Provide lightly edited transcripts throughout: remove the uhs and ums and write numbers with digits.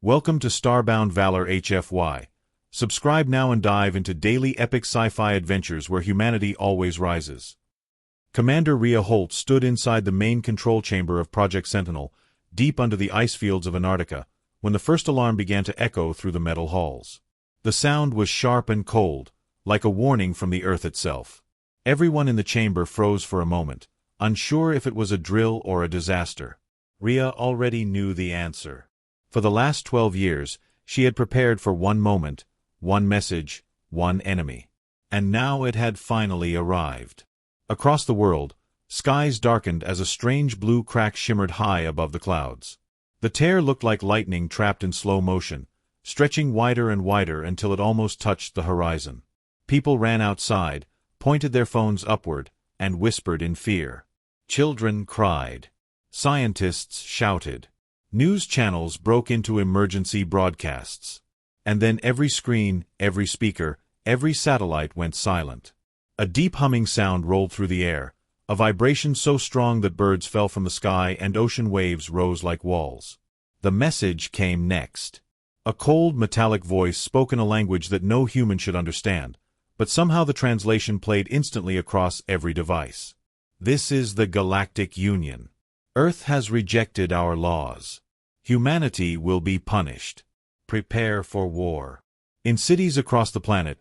Welcome to Starbound Valor HFY. Subscribe now and dive into daily epic sci-fi adventures where humanity always rises. Commander Rhea Holt stood inside the main control chamber of Project Sentinel, deep under the ice fields of Antarctica, when the first alarm began to echo through the metal halls. The sound was sharp and cold, like a warning from the Earth itself. Everyone in the chamber froze for a moment, unsure if it was a drill or a disaster. Rhea already knew the answer. For the last 12 years, she had prepared for one moment, one message, one enemy. And now it had finally arrived. Across the world, skies darkened as a strange blue crack shimmered high above the clouds. The tear looked like lightning trapped in slow motion, stretching wider and wider until it almost touched the horizon. People ran outside, pointed their phones upward, and whispered in fear. Children cried. Scientists shouted. News channels broke into emergency broadcasts. And then every screen, every speaker, every satellite went silent. A deep humming sound rolled through the air, a vibration so strong that birds fell from the sky and ocean waves rose like walls. The message came next. A cold, metallic voice spoke in a language that no human should understand, but somehow the translation played instantly across every device. This is the Galactic Union. Earth has rejected our laws. Humanity will be punished. Prepare for war. In cities across the planet,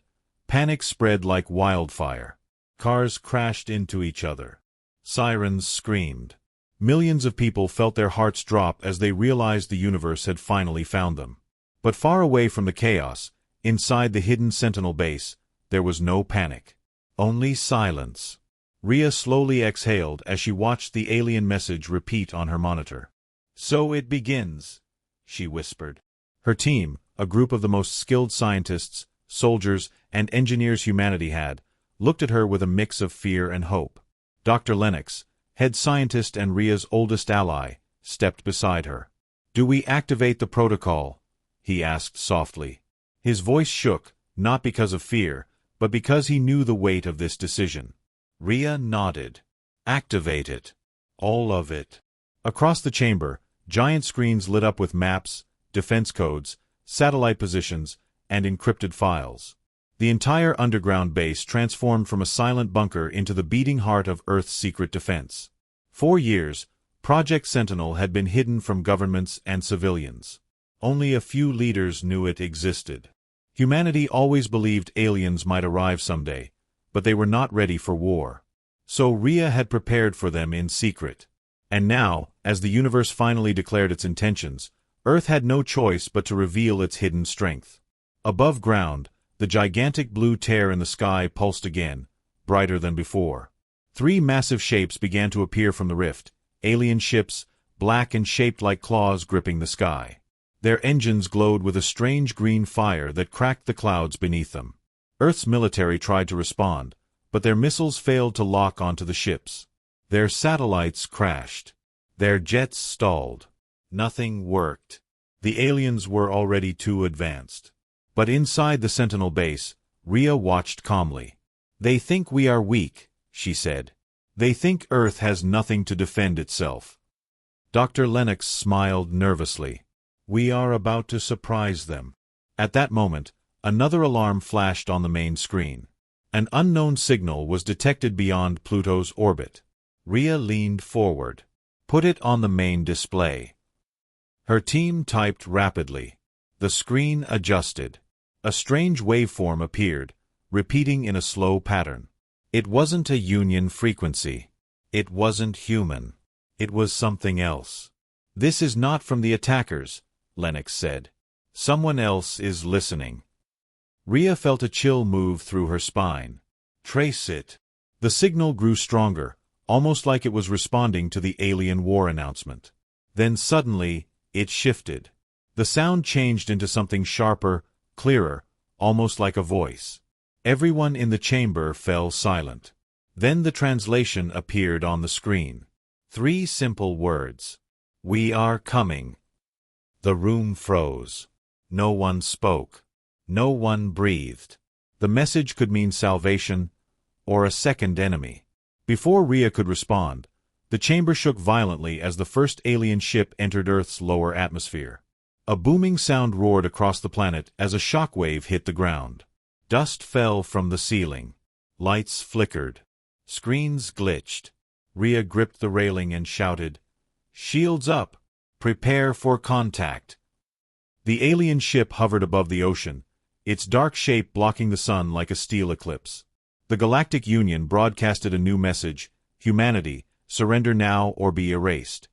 panic spread like wildfire. Cars crashed into each other. Sirens screamed. Millions of people felt their hearts drop as they realized the universe had finally found them. But far away from the chaos, inside the hidden Sentinel base, there was no panic. Only silence. Rhea slowly exhaled as she watched the alien message repeat on her monitor. "So it begins," she whispered. Her team, a group of the most skilled scientists, soldiers, and engineers humanity had, looked at her with a mix of fear and hope. Dr. Lennox, head scientist and Rhea's oldest ally, stepped beside her. "Do we activate the protocol?" he asked softly. His voice shook, not because of fear, but because he knew the weight of this decision. Rhea nodded. "Activate it. All of it." Across the chamber, giant screens lit up with maps, defense codes, satellite positions, and encrypted files. The entire underground base transformed from a silent bunker into the beating heart of Earth's secret defense. For years, Project Sentinel had been hidden from governments and civilians. Only a few leaders knew it existed. Humanity always believed aliens might arrive someday, but they were not ready for war. So Rhea had prepared for them in secret. And now, as the universe finally declared its intentions, Earth had no choice but to reveal its hidden strength. Above ground, the gigantic blue tear in the sky pulsed again, brighter than before. 3 massive shapes began to appear from the rift, alien ships, black and shaped like claws gripping the sky. Their engines glowed with a strange green fire that cracked the clouds beneath them. Earth's military tried to respond, but their missiles failed to lock onto the ships. Their satellites crashed. Their jets stalled. Nothing worked. The aliens were already too advanced. But inside the Sentinel base, Rhea watched calmly. "They think we are weak," she said. "They think Earth has nothing to defend itself." Dr. Lennox smiled nervously. "We are about to surprise them." At that moment, another alarm flashed on the main screen. An unknown signal was detected beyond Pluto's orbit. Rhea leaned forward. "Put it on the main display." Her team typed rapidly. The screen adjusted. A strange waveform appeared, repeating in a slow pattern. It wasn't a Union frequency. It wasn't human. It was something else. "This is not from the attackers," Lennox said. "Someone else is listening." Rhea felt a chill move through her spine. "Trace it." The signal grew stronger, almost like it was responding to the alien war announcement. Then suddenly, it shifted. The sound changed into something sharper, clearer, almost like a voice. Everyone in the chamber fell silent. Then the translation appeared on the screen. 3 simple words. "We are coming." The room froze. No one spoke. No one breathed. The message could mean salvation, or a second enemy. Before Rhea could respond, the chamber shook violently as the first alien ship entered Earth's lower atmosphere. A booming sound roared across the planet as a shockwave hit the ground. Dust fell from the ceiling. Lights flickered. Screens glitched. Rhea gripped the railing and shouted, "Shields up! Prepare for contact!" The alien ship hovered above the ocean, its dark shape blocking the sun like a steel eclipse. The Galactic Union broadcasted a new message: humanity, surrender now or be erased.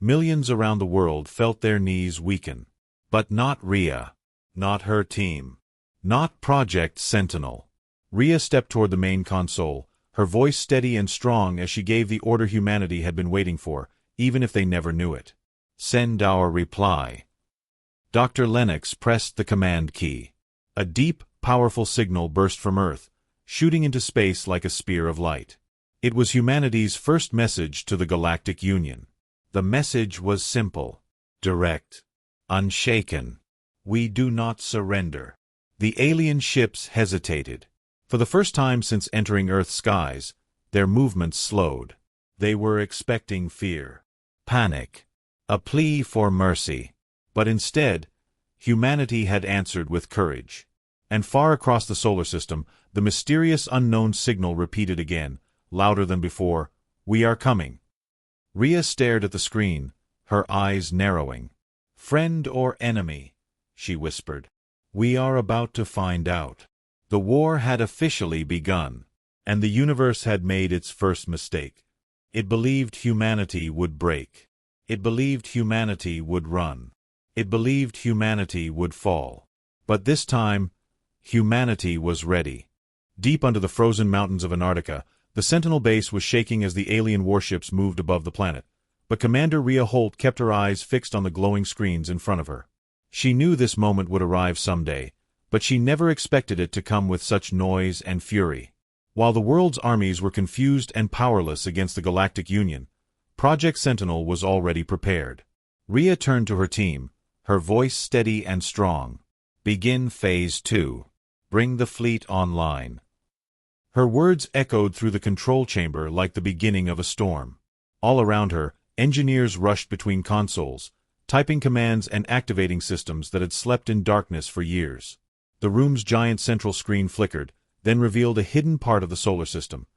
Millions around the world felt their knees weaken. But not Rhea. Not her team. Not Project Sentinel. Rhea stepped toward the main console, her voice steady and strong as she gave the order humanity had been waiting for, even if they never knew it. "Send our reply." Dr. Lennox pressed the command key. A deep, powerful signal burst from Earth, shooting into space like a spear of light. It was humanity's first message to the Galactic Union. The message was simple, direct, unshaken. We do not surrender. The alien ships hesitated. For the first time since entering Earth's skies, their movements slowed. They were expecting fear, panic, a plea for mercy. But instead, humanity had answered with courage. And far across the solar system, the mysterious unknown signal repeated again, louder than before, "We are coming." Rhea stared at the screen, her eyes narrowing. "Friend or enemy?" she whispered. "We are about to find out." The war had officially begun, and the universe had made its first mistake. It believed humanity would break. It believed humanity would run. It believed humanity would fall. But this time, humanity was ready. Deep under the frozen mountains of Antarctica, the Sentinel base was shaking as the alien warships moved above the planet. But Commander Rhea Holt kept her eyes fixed on the glowing screens in front of her. She knew this moment would arrive someday, but she never expected it to come with such noise and fury. While the world's armies were confused and powerless against the Galactic Union, Project Sentinel was already prepared. Rhea turned to her team, her voice steady and strong. "Begin Phase 2. Bring the fleet online." Her words echoed through the control chamber like the beginning of a storm. All around her, engineers rushed between consoles, typing commands and activating systems that had slept in darkness for years. The room's giant central screen flickered, then revealed a hidden part of the solar system.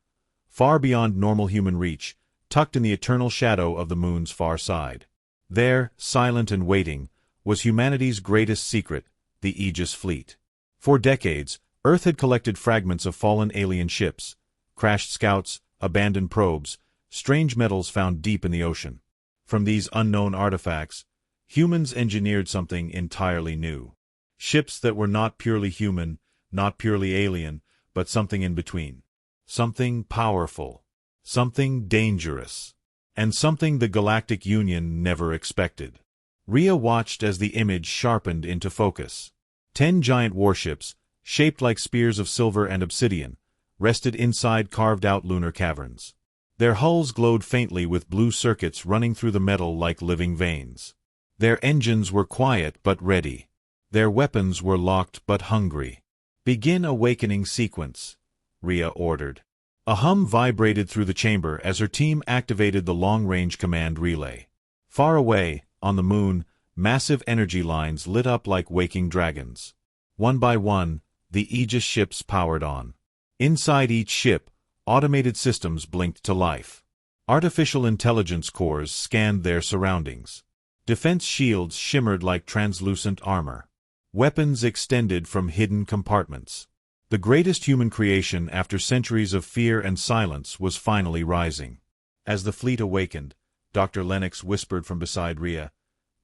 Far beyond normal human reach, tucked in the eternal shadow of the moon's far side. There, silent and waiting, was humanity's greatest secret, the Aegis fleet. For decades, Earth had collected fragments of fallen alien ships, crashed scouts, abandoned probes, strange metals found deep in the ocean. From these unknown artifacts, humans engineered something entirely new. Ships that were not purely human, not purely alien, but something in between. Something powerful. Something dangerous. And something the Galactic Union never expected. Rhea watched as the image sharpened into focus. 10 giant warships, shaped like spears of silver and obsidian, rested inside carved-out lunar caverns. Their hulls glowed faintly with blue circuits running through the metal like living veins. Their engines were quiet but ready. Their weapons were locked but hungry. "Begin awakening sequence," Rhea ordered. A hum vibrated through the chamber as her team activated the long-range command relay. Far away, on the moon, massive energy lines lit up like waking dragons. One by one, the Aegis ships powered on. Inside each ship, automated systems blinked to life. Artificial intelligence cores scanned their surroundings. Defense shields shimmered like translucent armor. Weapons extended from hidden compartments. The greatest human creation after centuries of fear and silence was finally rising. As the fleet awakened, Dr. Lennox whispered from beside Rhea,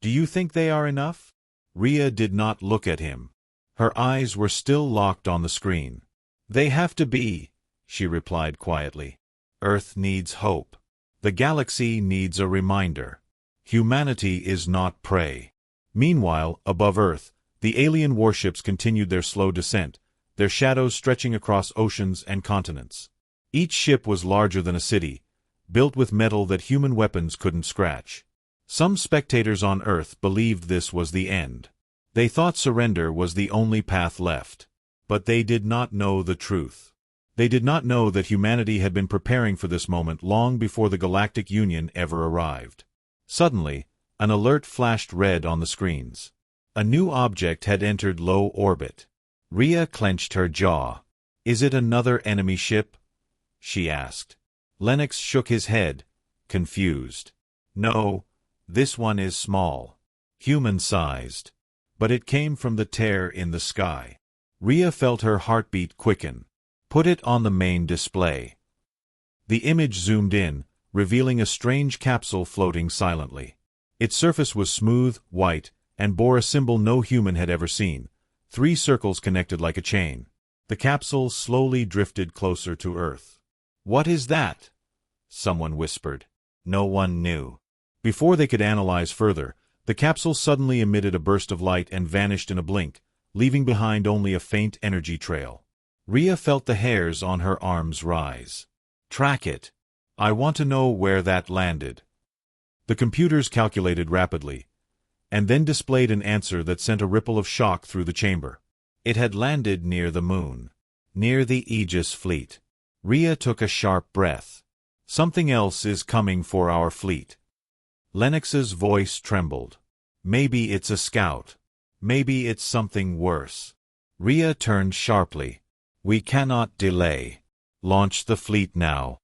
"Do you think they are enough?" Rhea did not look at him. Her eyes were still locked on the screen. "They have to be," she replied quietly. "Earth needs hope. The galaxy needs a reminder. Humanity is not prey." Meanwhile, above Earth, the alien warships continued their slow descent, their shadows stretching across oceans and continents. Each ship was larger than a city, built with metal that human weapons couldn't scratch. Some spectators on Earth believed this was the end. They thought surrender was the only path left. But they did not know the truth. They did not know that humanity had been preparing for this moment long before the Galactic Union ever arrived. Suddenly, An alert flashed red on the screens. A new object had entered low orbit. Rhea clenched her jaw. "Is it another enemy ship?" she asked. Lennox shook his head, confused. "No, this one is small. Human-sized. But it came from the tear in the sky." Rhea felt her heartbeat quicken. "Put it on the main display." The image zoomed in, revealing a strange capsule floating silently. Its surface was smooth, white, and bore a symbol no human had ever seen, 3 circles connected like a chain. The capsule slowly drifted closer to Earth. "What is that?" someone whispered. No one knew. Before they could analyze further, the capsule suddenly emitted a burst of light and vanished in a blink, leaving behind only a faint energy trail. Rhea felt the hairs on her arms rise. "Track it. I want to know where that landed." The computers calculated rapidly, and then displayed an answer that sent a ripple of shock through the chamber. It had landed near the moon, near the Aegis fleet. Rhea took a sharp breath. "Something else is coming for our fleet." Lennox's voice trembled. "Maybe it's a scout. Maybe it's something worse." Rhea turned sharply. "We cannot delay. Launch the fleet now."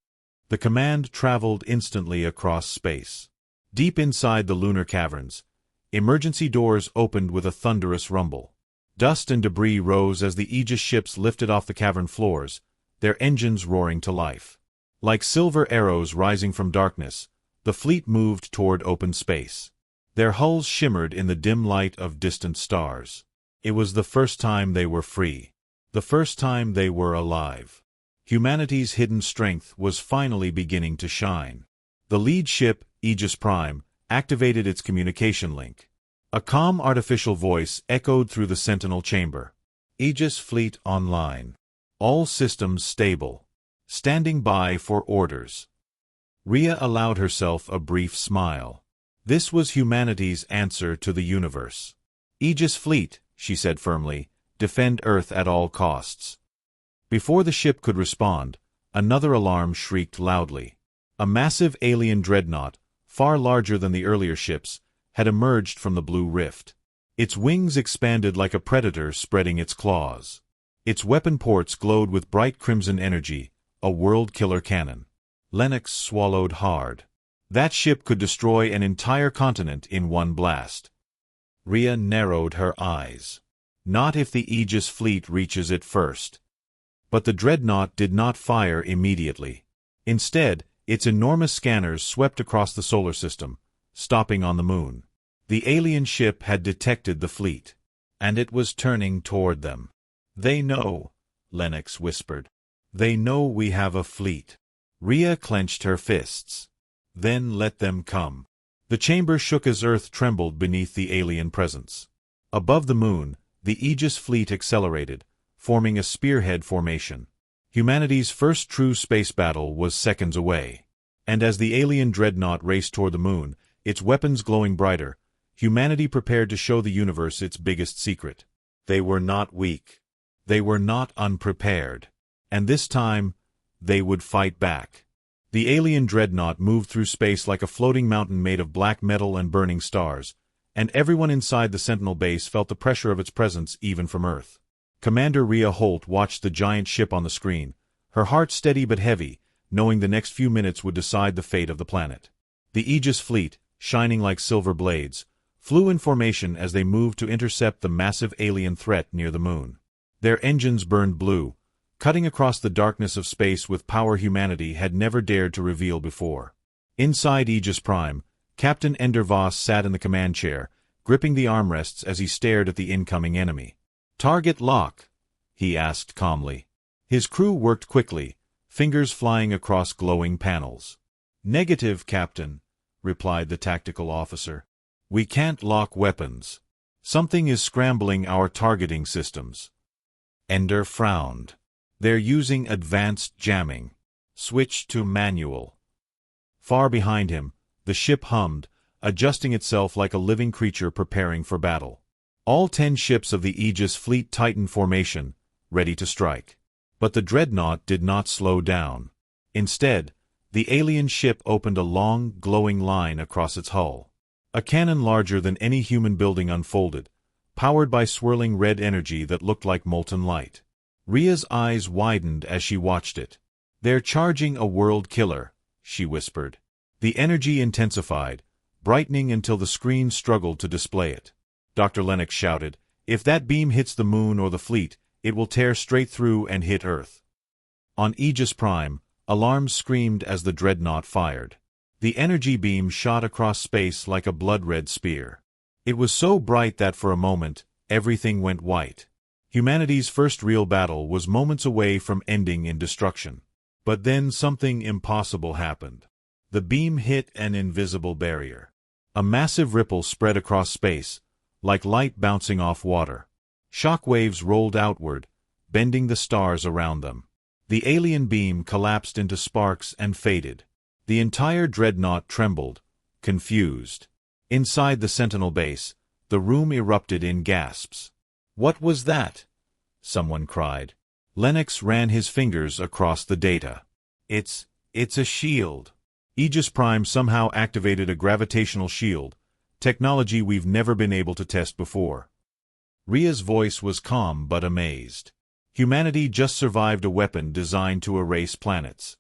The command traveled instantly across space. Deep inside the lunar caverns, emergency doors opened with a thunderous rumble. Dust and debris rose as the Aegis ships lifted off the cavern floors, their engines roaring to life. Like silver arrows rising from darkness, the fleet moved toward open space. Their hulls shimmered in the dim light of distant stars. It was the first time they were free. The first time they were alive. Humanity's hidden strength was finally beginning to shine. The lead ship, Aegis Prime, activated its communication link. A calm artificial voice echoed through the Sentinel chamber. "Aegis fleet online. All systems stable. Standing by for orders." Rhea allowed herself a brief smile. This was humanity's answer to the universe. "Aegis fleet," she said firmly, "defend Earth at all costs." Before the ship could respond, another alarm shrieked loudly. A massive alien dreadnought, far larger than the earlier ships, had emerged from the blue rift. Its wings expanded like a predator spreading its claws. Its weapon ports glowed with bright crimson energy, a world-killer cannon. Lennox swallowed hard. That ship could destroy an entire continent in one blast. Rhea narrowed her eyes. "Not if the Aegis fleet reaches it first." But the dreadnought did not fire immediately. Instead, its enormous scanners swept across the solar system, stopping on the moon. The alien ship had detected the fleet, and it was turning toward them. "They know," Lennox whispered. "They know we have a fleet." Rhea clenched her fists. "Then let them come." The chamber shook as Earth trembled beneath the alien presence. Above the moon, the Aegis fleet accelerated, forming a spearhead formation. Humanity's first true space battle was seconds away. And as the alien dreadnought raced toward the moon, its weapons glowing brighter, humanity prepared to show the universe its biggest secret. They were not weak. They were not unprepared. And this time, they would fight back. The alien dreadnought moved through space like a floating mountain made of black metal and burning stars, and everyone inside the Sentinel base felt the pressure of its presence even from Earth. Commander Rhea Holt watched the giant ship on the screen, her heart steady but heavy, knowing the next few minutes would decide the fate of the planet. The Aegis fleet, shining like silver blades, flew in formation as they moved to intercept the massive alien threat near the moon. Their engines burned blue, cutting across the darkness of space with power humanity had never dared to reveal before. Inside Aegis Prime, Captain Ender Voss sat in the command chair, gripping the armrests as he stared at the incoming enemy. "Target lock," he asked calmly. His crew worked quickly, fingers flying across glowing panels. "Negative, Captain," replied the tactical officer. "We can't lock weapons. Something is scrambling our targeting systems." Ender frowned. "They're using advanced jamming. Switch to manual." Far behind him, the ship hummed, adjusting itself like a living creature preparing for battle. All 10 ships of the Aegis fleet tightened formation, ready to strike. But the dreadnought did not slow down. Instead, the alien ship opened a long, glowing line across its hull. A cannon larger than any human building unfolded, powered by swirling red energy that looked like molten light. Ria's eyes widened as she watched it. "They're charging a world killer," she whispered. The energy intensified, brightening until the screen struggled to display it. Dr. Lennox shouted, "If that beam hits the moon or the fleet, it will tear straight through and hit Earth." On Aegis Prime, alarms screamed as the dreadnought fired. The energy beam shot across space like a blood-red spear. It was so bright that for a moment, everything went white. Humanity's first real battle was moments away from ending in destruction. But then something impossible happened. The beam hit an invisible barrier. A massive ripple spread across space, like light bouncing off water. Shock waves rolled outward, bending the stars around them. The alien beam collapsed into sparks and faded. The entire dreadnought trembled, confused. Inside the Sentinel base, the room erupted in gasps. "What was that?" someone cried. Lennox ran his fingers across the data. It's a shield." Aegis Prime somehow activated a gravitational shield, technology we've never been able to test before. Ria's voice was calm but amazed. Humanity just survived a weapon designed to erase planets.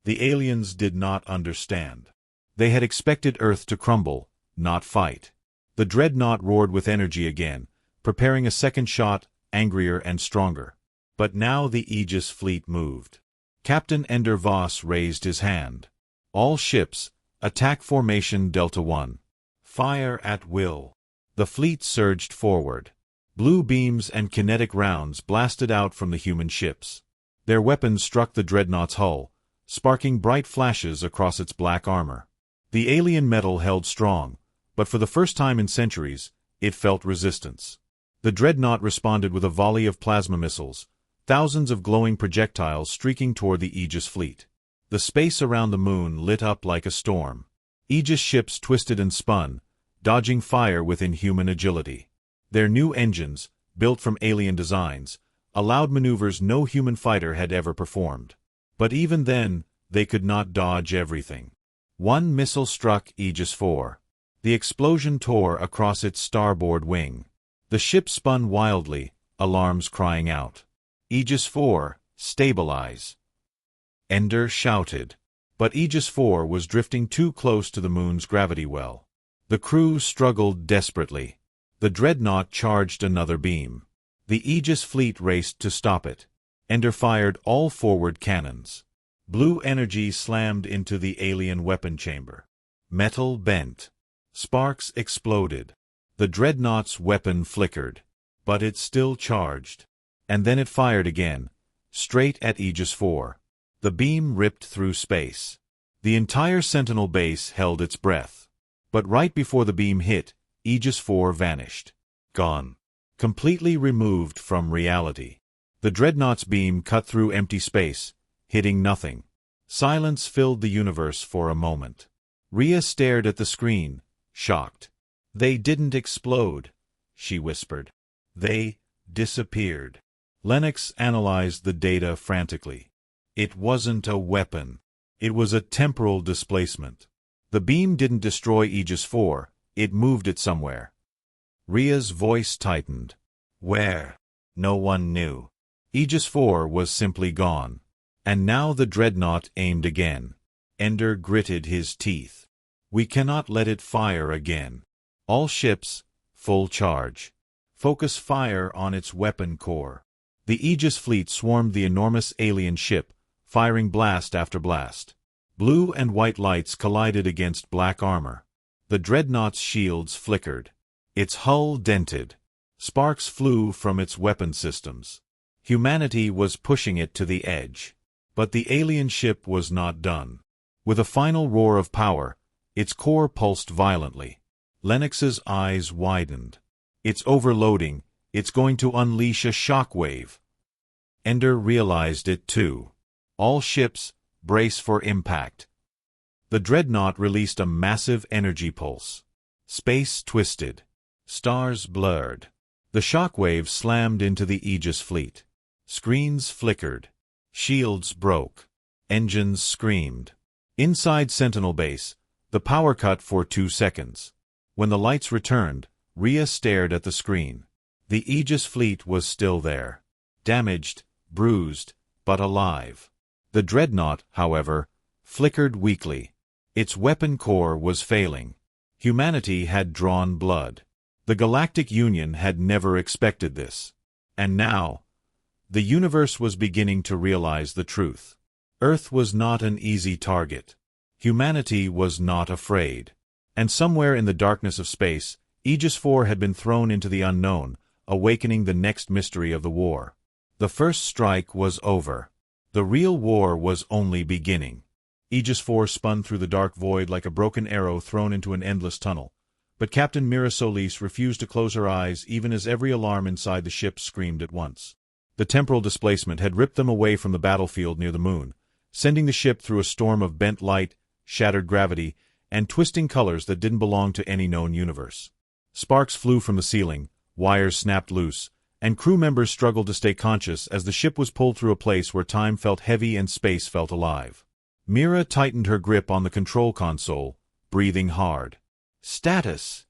The aliens did not understand. They had expected Earth to crumble, not fight. The dreadnought roared with energy again, preparing a second shot, angrier and stronger. But now the Aegis fleet moved. Captain Ender Voss raised his hand. "All ships, attack formation Delta 1. Fire at will." The fleet surged forward. Blue beams and kinetic rounds blasted out from the human ships. Their weapons struck the dreadnought's hull, sparking bright flashes across its black armor. The alien metal held strong, but for the first time in centuries, it felt resistance. The dreadnought responded with a volley of plasma missiles, thousands of glowing projectiles streaking toward the Aegis fleet. The space around the moon lit up like a storm. Aegis ships twisted and spun, dodging fire with inhuman agility. Their new engines, built from alien designs, allowed maneuvers no human fighter had ever performed. But even then, they could not dodge everything. One missile struck Aegis 4. The explosion tore across its starboard wing. The ship spun wildly, alarms crying out. "Aegis 4, stabilize!" Ender shouted. But Aegis 4 was drifting too close to the moon's gravity well. The crew struggled desperately. The dreadnought charged another beam. The Aegis fleet raced to stop it. Ender fired all forward cannons. Blue energy slammed into the alien weapon chamber. Metal bent. Sparks exploded. The dreadnought's weapon flickered. But it still charged. And then it fired again, straight at Aegis 4. The beam ripped through space. The entire Sentinel base held its breath. But right before the beam hit, Aegis 4 vanished. Gone. Completely removed from reality. The dreadnought's beam cut through empty space, hitting nothing. Silence filled the universe for a moment. Ria stared at the screen, shocked. "They didn't explode," she whispered. "They disappeared." Lennox analyzed the data frantically. It wasn't a weapon. It was a temporal displacement. The beam didn't destroy Aegis 4, it moved it somewhere. Ria's voice tightened. Where? No one knew. Aegis 4 was simply gone. And now the dreadnought aimed again. Ender gritted his teeth. "We cannot let it fire again. All ships, full charge. Focus fire on its weapon core." The Aegis fleet swarmed the enormous alien ship, firing blast after blast. Blue and white lights collided against black armor. The dreadnought's shields flickered. Its hull dented. Sparks flew from its weapon systems. Humanity was pushing it to the edge. But the alien ship was not done. With a final roar of power, its core pulsed violently. Lennox's eyes widened. "It's overloading. It's going to unleash a shock wave." Ender realized it too. "All ships, brace for impact." The dreadnought released a massive energy pulse. Space twisted. Stars blurred. The shock wave slammed into the Aegis fleet. Screens flickered. Shields broke. Engines screamed. Inside Sentinel base, the power cut for 2 seconds. When the lights returned, Rhea stared at the screen. The Aegis fleet was still there. Damaged, bruised, but alive. The dreadnought, however, flickered weakly. Its weapon core was failing. Humanity had drawn blood. The Galactic Union had never expected this. And now, the universe was beginning to realize the truth. Earth was not an easy target. Humanity was not afraid. And somewhere in the darkness of space, Aegis 4 had been thrown into the unknown, awakening the next mystery of the war. The first strike was over. The real war was only beginning. Aegis 4 spun through the dark void like a broken arrow thrown into an endless tunnel. But Captain Mira Solis refused to close her eyes even as every alarm inside the ship screamed at once. The temporal displacement had ripped them away from the battlefield near the moon, sending the ship through a storm of bent light, shattered gravity, and twisting colors that didn't belong to any known universe. Sparks flew from the ceiling, wires snapped loose, and crew members struggled to stay conscious as the ship was pulled through a place where time felt heavy and space felt alive. Mira tightened her grip on the control console, breathing hard. "Status!"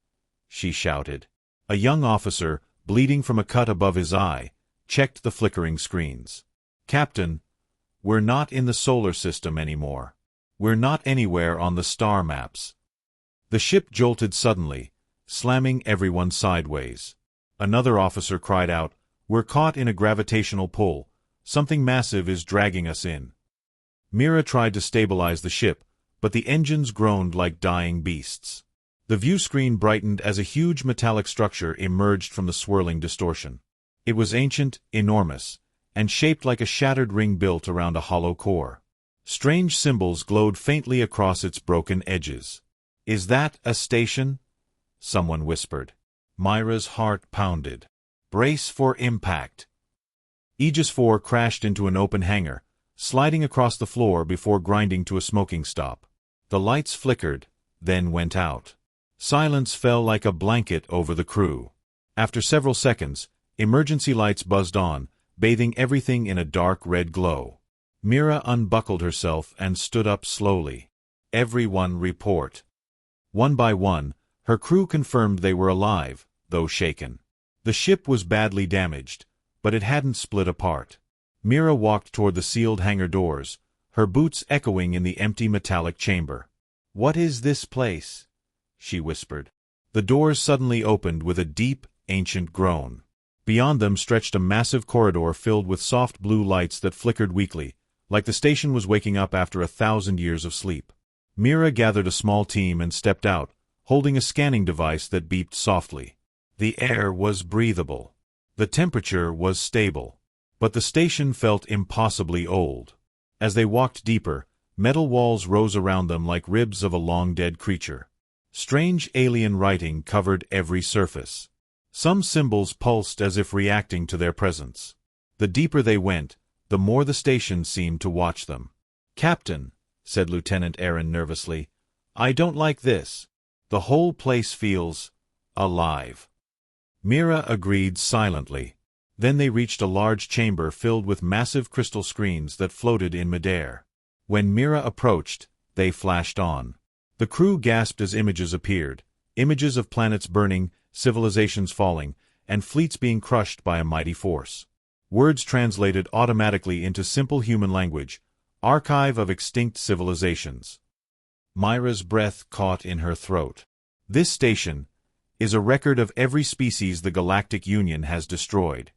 she shouted. A young officer, bleeding from a cut above his eye, checked the flickering screens. "Captain, we're not in the solar system anymore. We're not anywhere on the star maps." The ship jolted suddenly, slamming everyone sideways. Another officer cried out, "We're caught in a gravitational pull. Something massive is dragging us in." Mira tried to stabilize the ship, but the engines groaned like dying beasts. The view screen brightened as a huge metallic structure emerged from the swirling distortion. It was ancient, enormous, and shaped like a shattered ring built around a hollow core. Strange symbols glowed faintly across its broken edges. "Is that a station?" someone whispered. Myra's heart pounded. "Brace for impact." Aegis 4 crashed into an open hangar, sliding across the floor before grinding to a smoking stop. The lights flickered, then went out. Silence fell like a blanket over the crew. After several seconds, emergency lights buzzed on, bathing everything in a dark red glow. Mira unbuckled herself and stood up slowly. "Everyone report." One by one, her crew confirmed they were alive, though shaken. The ship was badly damaged, but it hadn't split apart. Mira walked toward the sealed hangar doors, her boots echoing in the empty metallic chamber. "What is this place?" she whispered. The doors suddenly opened with a deep, ancient groan. Beyond them stretched a massive corridor filled with soft blue lights that flickered weakly, like the station was waking up after 1,000 years of sleep. Mira gathered a small team and stepped out, holding a scanning device that beeped softly. The air was breathable. The temperature was stable. But the station felt impossibly old. As they walked deeper, metal walls rose around them like ribs of a long-dead creature. Strange alien writing covered every surface. Some symbols pulsed as if reacting to their presence. The deeper they went, the more the station seemed to watch them. "Captain," said Lieutenant Aaron nervously, "I don't like this. The whole place feels alive." Mira agreed silently. Then they reached a large chamber filled with massive crystal screens that floated in midair. When Mira approached, they flashed on. The crew gasped as images appeared, images of planets burning, civilizations falling, and fleets being crushed by a mighty force. Words translated automatically into simple human language, "Archive of Extinct Civilizations." Myra's breath caught in her throat. "This station is a record of every species the Galactic Union has destroyed."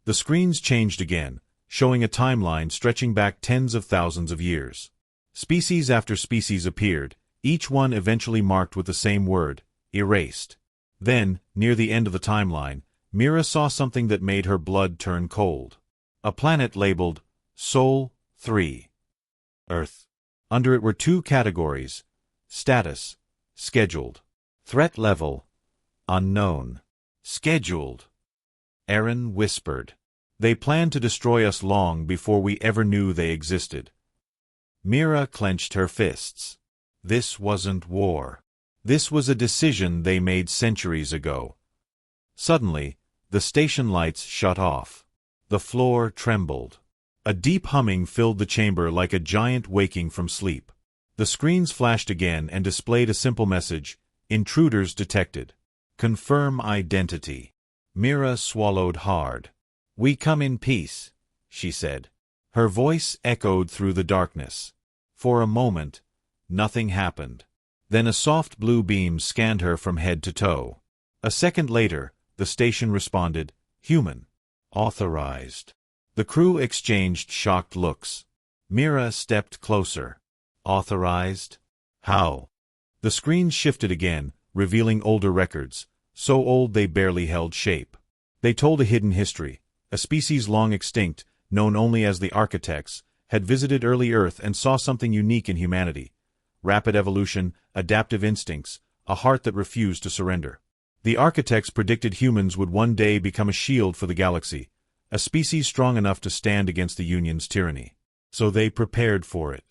The screens changed again, showing a timeline stretching back tens of thousands of years. Species after species appeared, each one eventually marked with the same word, erased. Then, near the end of the timeline, Mira saw something that made her blood turn cold. A planet labeled Sol 3. Earth. Under it were two categories: status, scheduled; threat level, unknown. Scheduled. Aaron whispered. "They planned to destroy us long before we ever knew they existed." Mira clenched her fists. This wasn't war. This was a decision they made centuries ago. Suddenly, the station lights shut off. The floor trembled. A deep humming filled the chamber like a giant waking from sleep. The screens flashed again and displayed a simple message: Intruders detected. Confirm identity. Mira swallowed hard. "We come in peace," she said. Her voice echoed through the darkness. For a moment, nothing happened. Then a soft blue beam scanned her from head to toe. A second later, the station responded, "Human. Authorized." The crew exchanged shocked looks. Mira stepped closer. "Authorized? How?" The screen shifted again, revealing older records, so old they barely held shape. They told a hidden history. A species long extinct, known only as the architects, had visited early Earth and saw something unique in humanity. Rapid evolution, adaptive instincts, a heart that refused to surrender. The architects predicted humans would one day become a shield for the galaxy, a species strong enough to stand against the Union's tyranny. So they prepared for it.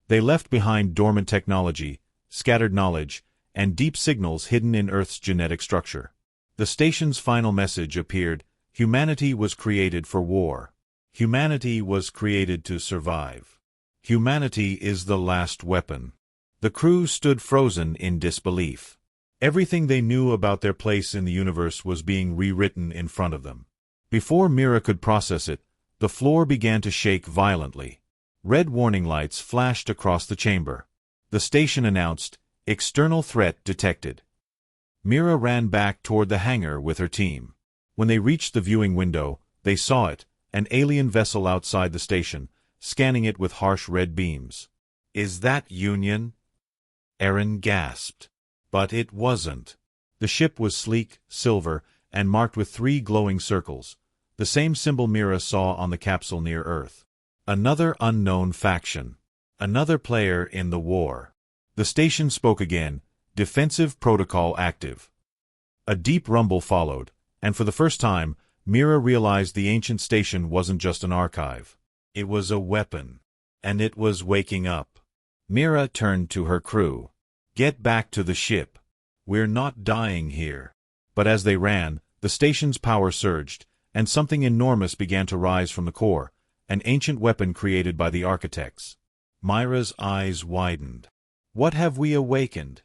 They left behind dormant technology, scattered knowledge, and deep signals hidden in Earth's genetic structure. The station's final message appeared: humanity was created for war. Humanity was created to survive. Humanity is the last weapon. The crew stood frozen in disbelief. Everything they knew about their place in the universe was being rewritten in front of them. Before Mira could process it, the floor began to shake violently. Red warning lights flashed across the chamber. The station announced, "External threat detected." Mira ran back toward the hangar with her team. When they reached the viewing window, they saw it, an alien vessel outside the station, scanning it with harsh red beams. "Is that Union?" Aaron gasped. But it wasn't. The ship was sleek, silver, and marked with 3 glowing circles, the same symbol Mira saw on the capsule near Earth. Another unknown faction. Another player in the war. The station spoke again, defensive protocol active. A deep rumble followed, and for the first time, Mira realized the ancient station wasn't just an archive. It was a weapon. And it was waking up. Mira turned to her crew. "Get back to the ship. We're not dying here." But as they ran, the station's power surged, and something enormous began to rise from the core, an ancient weapon created by the architects. Mira's eyes widened. "What have we awakened?"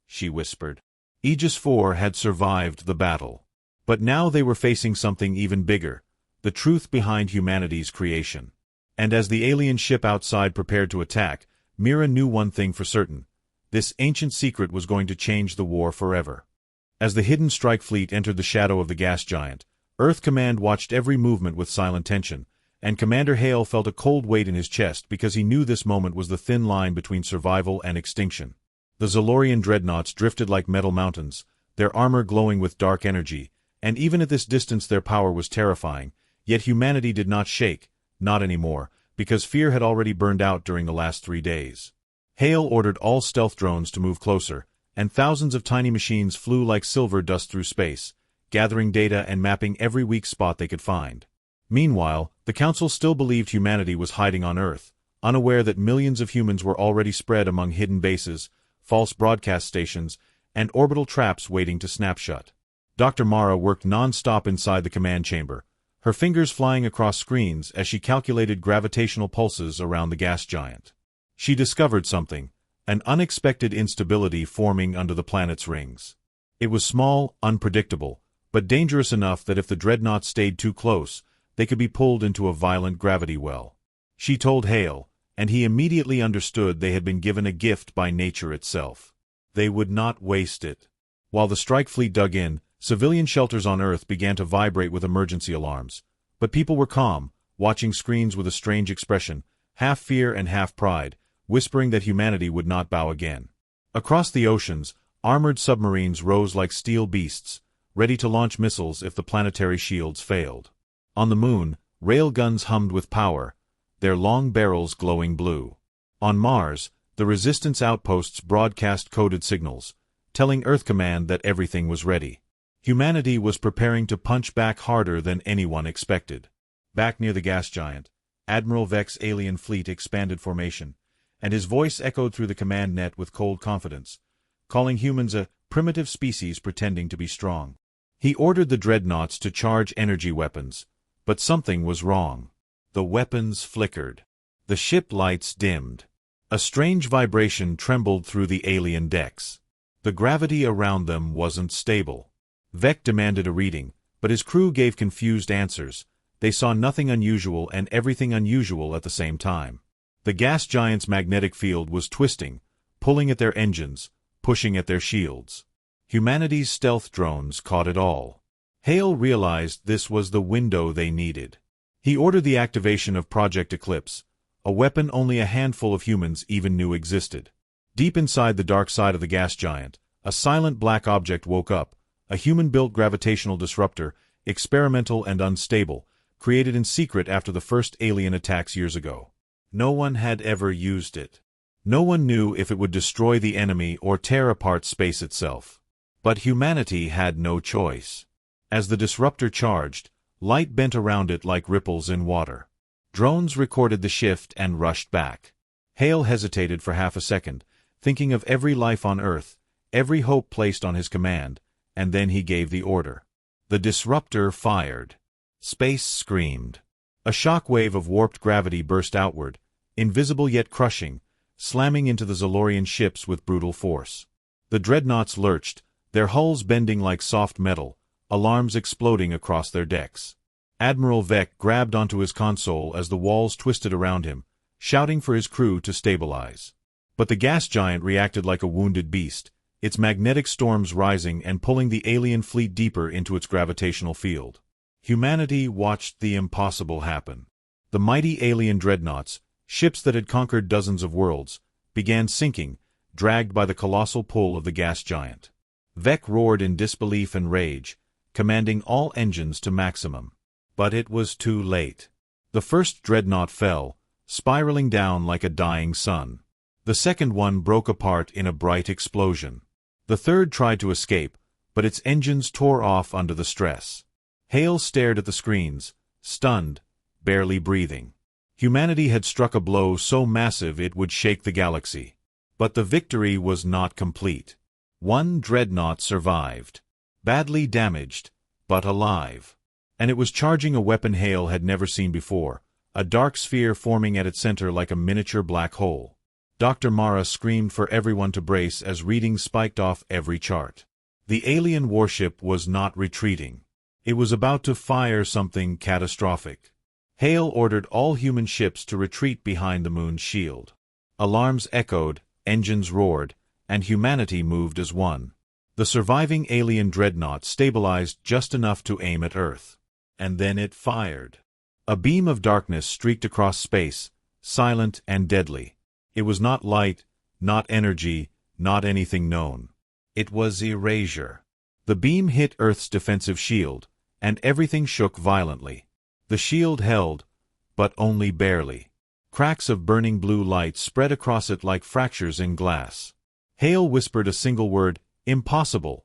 she whispered. Aegis IV had survived the battle. But now they were facing something even bigger, the truth behind humanity's creation. And as the alien ship outside prepared to attack, Mira knew one thing for certain. This ancient secret was going to change the war forever. As the hidden strike fleet entered the shadow of the gas giant, Earth Command watched every movement with silent tension, and Commander Hale felt a cold weight in his chest because he knew this moment was the thin line between survival and extinction. The Zolorian dreadnoughts drifted like metal mountains, their armor glowing with dark energy, and even at this distance their power was terrifying, yet humanity did not shake, not anymore, because fear had already burned out during the last 3 days. Hale ordered all stealth drones to move closer, and thousands of tiny machines flew like silver dust through space, gathering data and mapping every weak spot they could find. Meanwhile, the Council still believed humanity was hiding on Earth, unaware that millions of humans were already spread among hidden bases, false broadcast stations, and orbital traps waiting to snap shut. Dr. Mara worked non-stop inside the command chamber, her fingers flying across screens as she calculated gravitational pulses around the gas giant. She discovered something, an unexpected instability forming under the planet's rings. It was small, unpredictable, but dangerous enough that if the dreadnoughts stayed too close, they could be pulled into a violent gravity well. She told Hale, and he immediately understood they had been given a gift by nature itself. They would not waste it. While the strike fleet dug in, civilian shelters on Earth began to vibrate with emergency alarms. But people were calm, watching screens with a strange expression, half fear and half pride, whispering that humanity would not bow again. Across the oceans, armored submarines rose like steel beasts, ready to launch missiles if the planetary shields failed. On the moon, railguns hummed with power, their long barrels glowing blue. On Mars, the resistance outposts broadcast coded signals, telling Earth Command that everything was ready. Humanity was preparing to punch back harder than anyone expected. Back near the gas giant, Admiral Vek's alien fleet expanded formation, and his voice echoed through the command net with cold confidence, calling humans a primitive species pretending to be strong. He ordered the dreadnoughts to charge energy weapons, but something was wrong. The weapons flickered. The ship lights dimmed. A strange vibration trembled through the alien decks. The gravity around them wasn't stable. Vec demanded a reading, but his crew gave confused answers. They saw nothing unusual and everything unusual at the same time. The gas giant's magnetic field was twisting, pulling at their engines, pushing at their shields. Humanity's stealth drones caught it all. Hale realized this was the window they needed. He ordered the activation of Project Eclipse, a weapon only a handful of humans even knew existed. Deep inside the dark side of the gas giant, a silent black object woke up, a human-built gravitational disruptor, experimental and unstable, created in secret after the first alien attacks years ago. No one had ever used it. No one knew if it would destroy the enemy or tear apart space itself. But humanity had no choice. As the disruptor charged, light bent around it like ripples in water. Drones recorded the shift and rushed back. Hale hesitated for half a second, thinking of every life on Earth, every hope placed on his command, and then he gave the order. The disruptor fired. Space screamed. A shock wave of warped gravity burst outward, invisible yet crushing, slamming into the Zolorian ships with brutal force. The dreadnoughts lurched, their hulls bending like soft metal, alarms exploding across their decks. Admiral Vec grabbed onto his console as the walls twisted around him, shouting for his crew to stabilize. But the gas giant reacted like a wounded beast, its magnetic storms rising and pulling the alien fleet deeper into its gravitational field. Humanity watched the impossible happen. The mighty alien dreadnoughts, ships that had conquered dozens of worlds, began sinking, dragged by the colossal pull of the gas giant. Vec roared in disbelief and rage, commanding all engines to maximum. But it was too late. The first dreadnought fell, spiraling down like a dying sun. The second one broke apart in a bright explosion. The third tried to escape, but its engines tore off under the stress. Hale stared at the screens, stunned, barely breathing. Humanity had struck a blow so massive it would shake the galaxy. But the victory was not complete. One dreadnought survived. Badly damaged, but alive. And it was charging a weapon Hale had never seen before, a dark sphere forming at its center like a miniature black hole. Dr. Mara screamed for everyone to brace as readings spiked off every chart. The alien warship was not retreating. It was about to fire something catastrophic. Hale ordered all human ships to retreat behind the moon's shield. Alarms echoed, engines roared, and humanity moved as one. The surviving alien dreadnought stabilized just enough to aim at Earth. And then it fired. A beam of darkness streaked across space, silent and deadly. It was not light, not energy, not anything known. It was erasure. The beam hit Earth's defensive shield, and everything shook violently. The shield held, but only barely. Cracks of burning blue light spread across it like fractures in glass. Hale whispered a single word, "Impossible."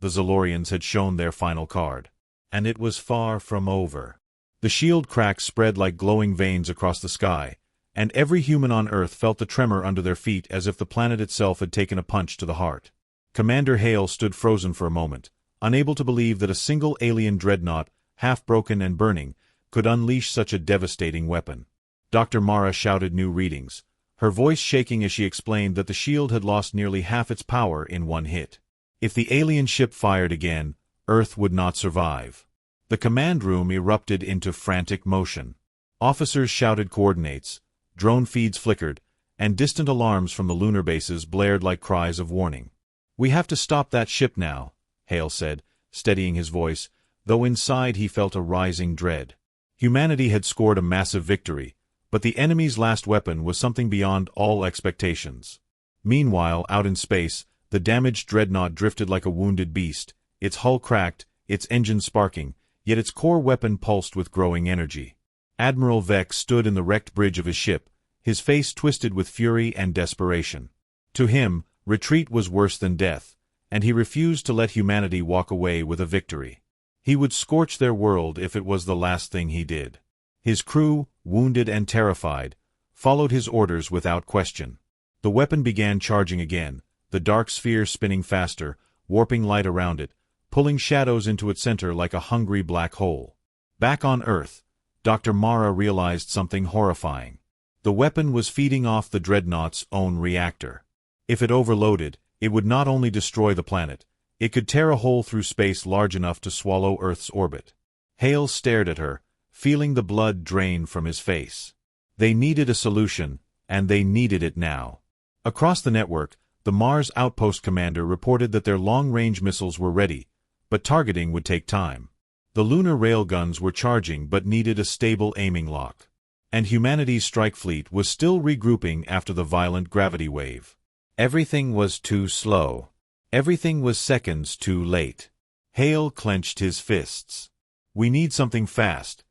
The Zolorians had shown their final card. And it was far from over. The shield cracks spread like glowing veins across the sky, and every human on Earth felt the tremor under their feet as if the planet itself had taken a punch to the heart. Commander Hale stood frozen for a moment, unable to believe that a single alien dreadnought, half broken and burning, could unleash such a devastating weapon. Dr. Mara shouted new readings, her voice shaking as she explained that the shield had lost nearly half its power in one hit. If the alien ship fired again, Earth would not survive. The command room erupted into frantic motion. Officers shouted coordinates, drone feeds flickered, and distant alarms from the lunar bases blared like cries of warning. "We have to stop that ship now," Hale said, steadying his voice, though inside he felt a rising dread. Humanity had scored a massive victory, but the enemy's last weapon was something beyond all expectations. Meanwhile, out in space, the damaged dreadnought drifted like a wounded beast, its hull cracked, its engine sparking, yet its core weapon pulsed with growing energy. Admiral Vec stood in the wrecked bridge of his ship, his face twisted with fury and desperation. To him, retreat was worse than death, and he refused to let humanity walk away with a victory. He would scorch their world if it was the last thing he did. His crew, wounded and terrified, followed his orders without question. The weapon began charging again, the dark sphere spinning faster, warping light around it, pulling shadows into its center like a hungry black hole. Back on Earth, Dr. Mara realized something horrifying. The weapon was feeding off the dreadnought's own reactor. If it overloaded, It would not only destroy the planet, it could tear a hole through space large enough to swallow Earth's orbit. Hale stared at her, feeling the blood drain from his face. They needed a solution, and they needed it now. Across the network, the Mars Outpost commander reported that their long-range missiles were ready, but targeting would take time. The lunar railguns were charging but needed a stable aiming lock. And humanity's strike fleet was still regrouping after the violent gravity wave. Everything was too slow. Everything was seconds too late. Hale clenched his fists. We need something fast.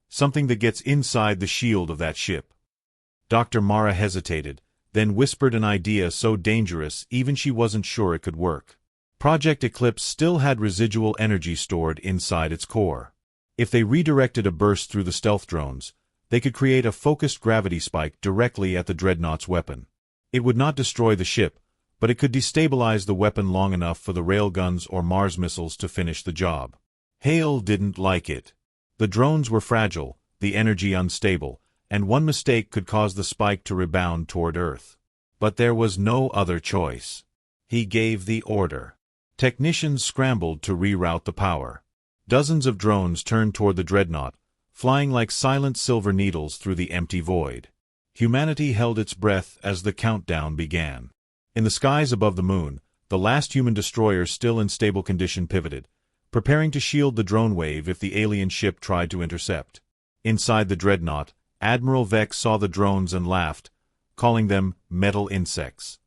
Something that gets inside the shield of that ship. Dr. Mara hesitated, then whispered an idea so dangerous even she wasn't sure it could work. Project Eclipse still had residual energy stored inside its core. If they redirected a burst through the stealth drones, they could create a focused gravity spike directly at the Dreadnought's weapon. It would not destroy the ship, but it could destabilize the weapon long enough for the railguns or Mars missiles to finish the job. Hale didn't like it. The drones were fragile, the energy unstable, and one mistake could cause the spike to rebound toward Earth. But there was no other choice. He gave the order. Technicians scrambled to reroute the power. Dozens of drones turned toward the Dreadnought, flying like silent silver needles through the empty void. Humanity held its breath as the countdown began. In the skies above the moon, the last human destroyer still in stable condition pivoted, preparing to shield the drone wave if the alien ship tried to intercept. Inside the Dreadnought, Admiral Vex saw the drones and laughed, calling them metal insects.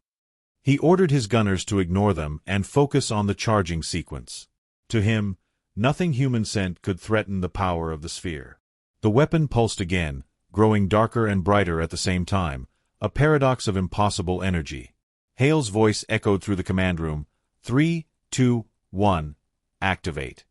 He ordered his gunners to ignore them and focus on the charging sequence. To him, nothing human sent could threaten the power of the sphere. The weapon pulsed again, growing darker and brighter at the same time, a paradox of impossible energy. Hale's voice echoed through the command room. 3, 2, 1, activate.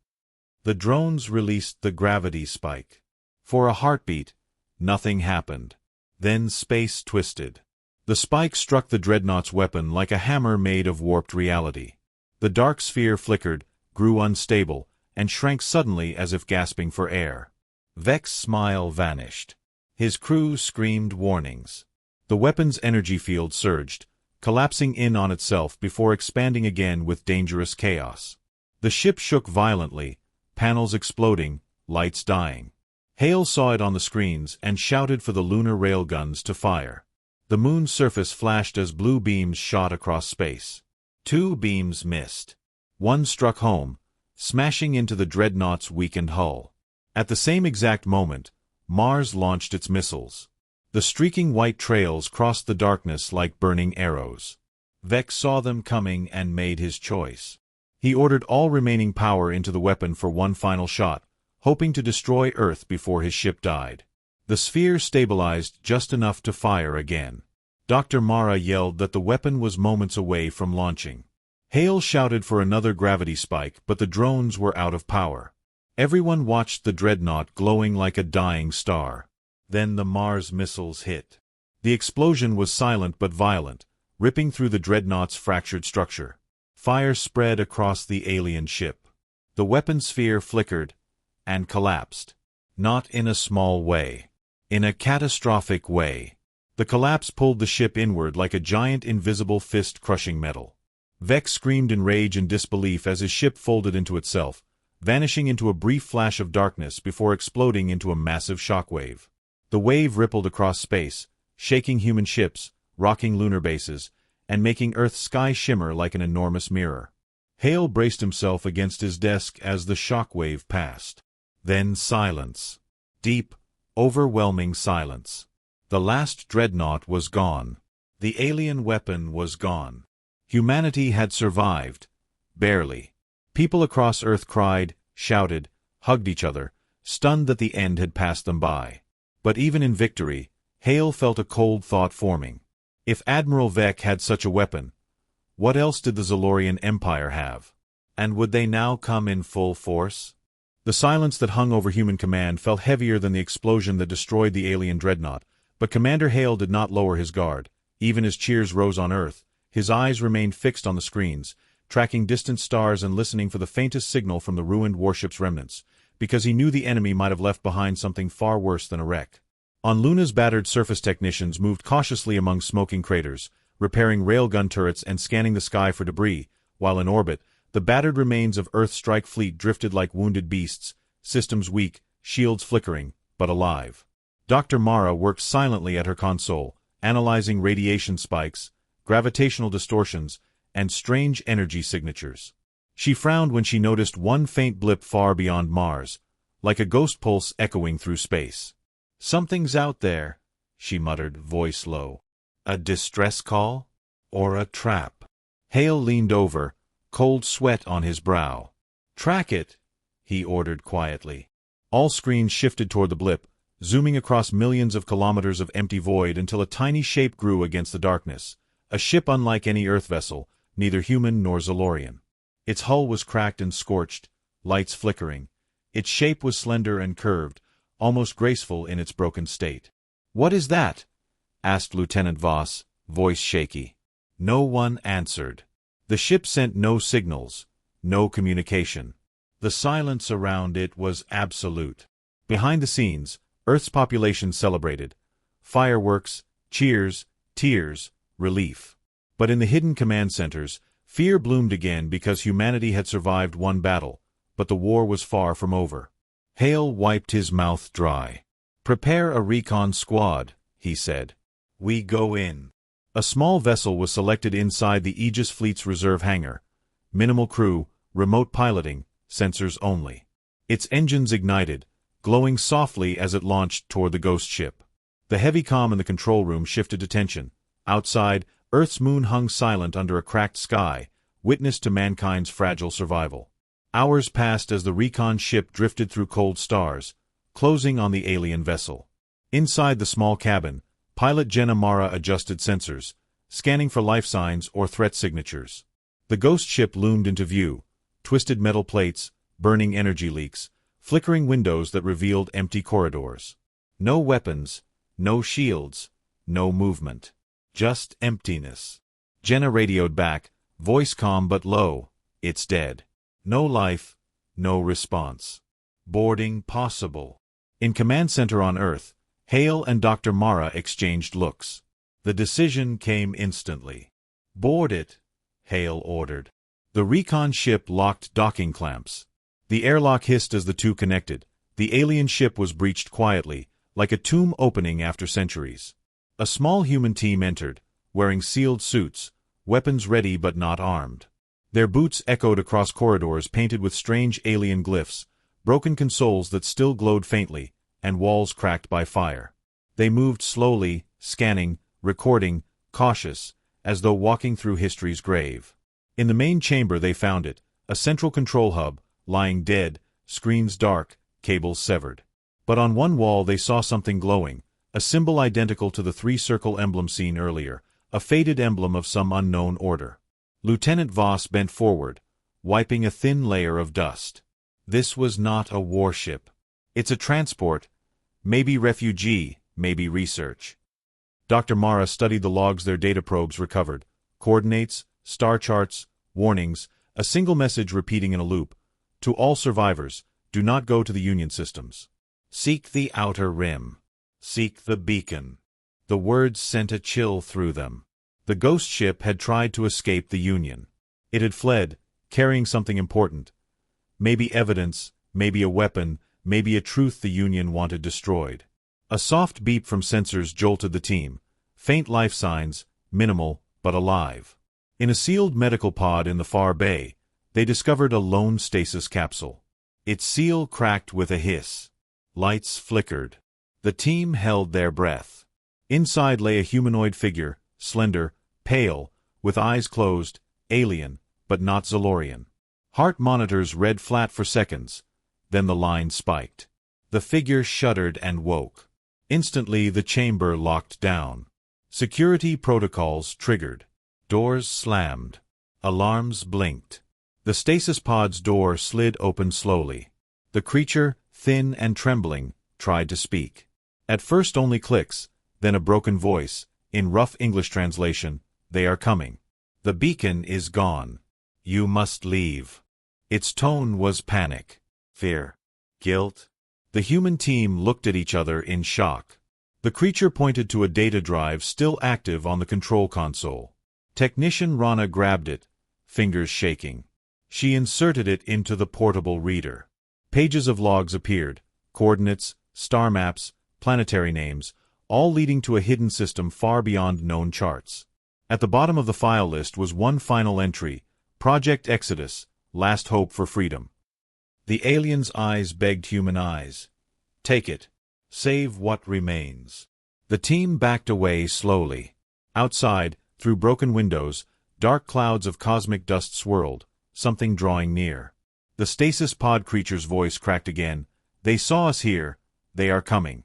The drones released the gravity spike. For a heartbeat, nothing happened. Then space twisted. The spike struck the Dreadnought's weapon like a hammer made of warped reality. The dark sphere flickered, grew unstable, and shrank suddenly as if gasping for air. Vex's smile vanished. His crew screamed warnings. The weapon's energy field surged, collapsing in on itself before expanding again with dangerous chaos. The ship shook violently, panels exploding, lights dying. Hale saw it on the screens and shouted for the lunar railguns to fire. The moon's surface flashed as blue beams shot across space. 2 beams missed. One struck home, smashing into the Dreadnought's weakened hull. At the same exact moment, Mars launched its missiles. The streaking white trails crossed the darkness like burning arrows. Vex saw them coming and made his choice. He ordered all remaining power into the weapon for one final shot, hoping to destroy Earth before his ship died. The sphere stabilized just enough to fire again. Dr. Mara yelled that the weapon was moments away from launching. Hale shouted for another gravity spike, but the drones were out of power. Everyone watched the Dreadnought glowing like a dying star. Then the Mars missiles hit. The explosion was silent but violent, ripping through the Dreadnought's fractured structure. Fire spread across the alien ship. The weapon sphere flickered and collapsed. Not in a small way. In a catastrophic way. The collapse pulled the ship inward like a giant invisible fist crushing metal. Vex screamed in rage and disbelief as his ship folded into itself, vanishing into a brief flash of darkness before exploding into a massive shockwave. The wave rippled across space, shaking human ships, rocking lunar bases, and making Earth's sky shimmer like an enormous mirror. Hale braced himself against his desk as the shockwave passed. Then silence. Deep, overwhelming silence. The last Dreadnought was gone. The alien weapon was gone. Humanity had survived. Barely. People across Earth cried, shouted, hugged each other, stunned that the end had passed them by. But even in victory, Hale felt a cold thought forming. If Admiral Vex had such a weapon, what else did the Zalorian Empire have? And would they now come in full force? The silence that hung over human command felt heavier than the explosion that destroyed the alien Dreadnought, but Commander Hale did not lower his guard. Even as cheers rose on Earth, his eyes remained fixed on the screens, tracking distant stars and listening for the faintest signal from the ruined warship's remnants, because he knew the enemy might have left behind something far worse than a wreck. On Luna's battered surface, technicians moved cautiously among smoking craters, repairing railgun turrets and scanning the sky for debris, while in orbit, the battered remains of Earth's strike fleet drifted like wounded beasts, systems weak, shields flickering, but alive. Dr. Mara worked silently at her console, analyzing radiation spikes, gravitational distortions, and strange energy signatures. She frowned when she noticed one faint blip far beyond Mars, like a ghost pulse echoing through space. "Something's out there," she muttered, voice low. "A distress call? Or a trap?" Hale leaned over, cold sweat on his brow. "Track it," he ordered quietly. All screens shifted toward the blip, zooming across millions of kilometers of empty void until a tiny shape grew against the darkness, a ship unlike any Earth vessel, neither human nor Zolorian. Its hull was cracked and scorched, lights flickering. Its shape was slender and curved, almost graceful in its broken state. "What is that?" asked Lieutenant Voss, voice shaky. No one answered. The ship sent no signals, no communication. The silence around it was absolute. Behind the scenes, Earth's population celebrated. Fireworks, cheers, tears, relief. But in the hidden command centers, fear bloomed again because humanity had survived one battle, but the war was far from over. Hale wiped his mouth dry. "Prepare a recon squad," he said. "We go in." A small vessel was selected inside the Aegis Fleet's reserve hangar. Minimal crew, remote piloting, sensors only. Its engines ignited, glowing softly as it launched toward the ghost ship. The heavy comm in the control room shifted to tension. Outside, Earth's moon hung silent under a cracked sky, witness to mankind's fragile survival. Hours passed as the recon ship drifted through cold stars, closing on the alien vessel. Inside the small cabin, pilot Jenna Mara adjusted sensors, scanning for life signs or threat signatures. The ghost ship loomed into view, twisted metal plates, burning energy leaks, flickering windows that revealed empty corridors. No weapons, no shields, no movement. Just emptiness. Jenna radioed back, voice calm but low, "It's dead." No life, no response. Boarding possible. In command center on Earth, Hale and Dr. Mara exchanged looks. The decision came instantly. "Board it," Hale ordered. The recon ship locked docking clamps. The airlock hissed as the two connected. The alien ship was breached quietly, like a tomb opening after centuries. A small human team entered, wearing sealed suits, weapons ready but not armed. Their boots echoed across corridors painted with strange alien glyphs, broken consoles that still glowed faintly, and walls cracked by fire. They moved slowly, scanning, recording, cautious, as though walking through history's grave. In the main chamber they found it, a central control hub, lying dead, screens dark, cables severed. But on one wall they saw something glowing, a symbol identical to the three-circle emblem seen earlier, a faded emblem of some unknown order. Lieutenant Voss bent forward, wiping a thin layer of dust. This was not a warship. It's a transport, maybe refugee, maybe research. Dr. Mara studied the logs their data probes recovered, coordinates, star charts, warnings, a single message repeating in a loop. To all survivors, do not go to the Union systems. Seek the outer rim. Seek the beacon. The words sent a chill through them. The ghost ship had tried to escape the Union. It had fled, carrying something important. Maybe evidence, maybe a weapon, maybe a truth the Union wanted destroyed. A soft beep from sensors jolted the team. Faint life signs, minimal, but alive. In a sealed medical pod in the far bay, they discovered a lone stasis capsule. Its seal cracked with a hiss. Lights flickered. The team held their breath. Inside lay a humanoid figure, slender, pale, with eyes closed, alien, but not Zolorian. Heart monitors read flat for seconds. Then the line spiked. The figure shuddered and woke. Instantly the chamber locked down. Security protocols triggered. Doors slammed. Alarms blinked. The stasis pod's door slid open slowly. The creature, thin and trembling, tried to speak. At first only clicks, then a broken voice, in rough English translation, "They are coming. The beacon is gone. You must leave." Its tone was panic. Fear. Guilt. The human team looked at each other in shock. The creature pointed to a data drive still active on the control console. Technician Rana grabbed it, fingers shaking. She inserted it into the portable reader. Pages of logs appeared, coordinates, star maps, planetary names, all leading to a hidden system far beyond known charts. At the bottom of the file list was one final entry, Project Exodus, Last Hope for Freedom. The alien's eyes begged human eyes. Take it. Save what remains. The team backed away slowly. Outside, through broken windows, dark clouds of cosmic dust swirled, something drawing near. The stasis pod creature's voice cracked again. They saw us here. They are coming.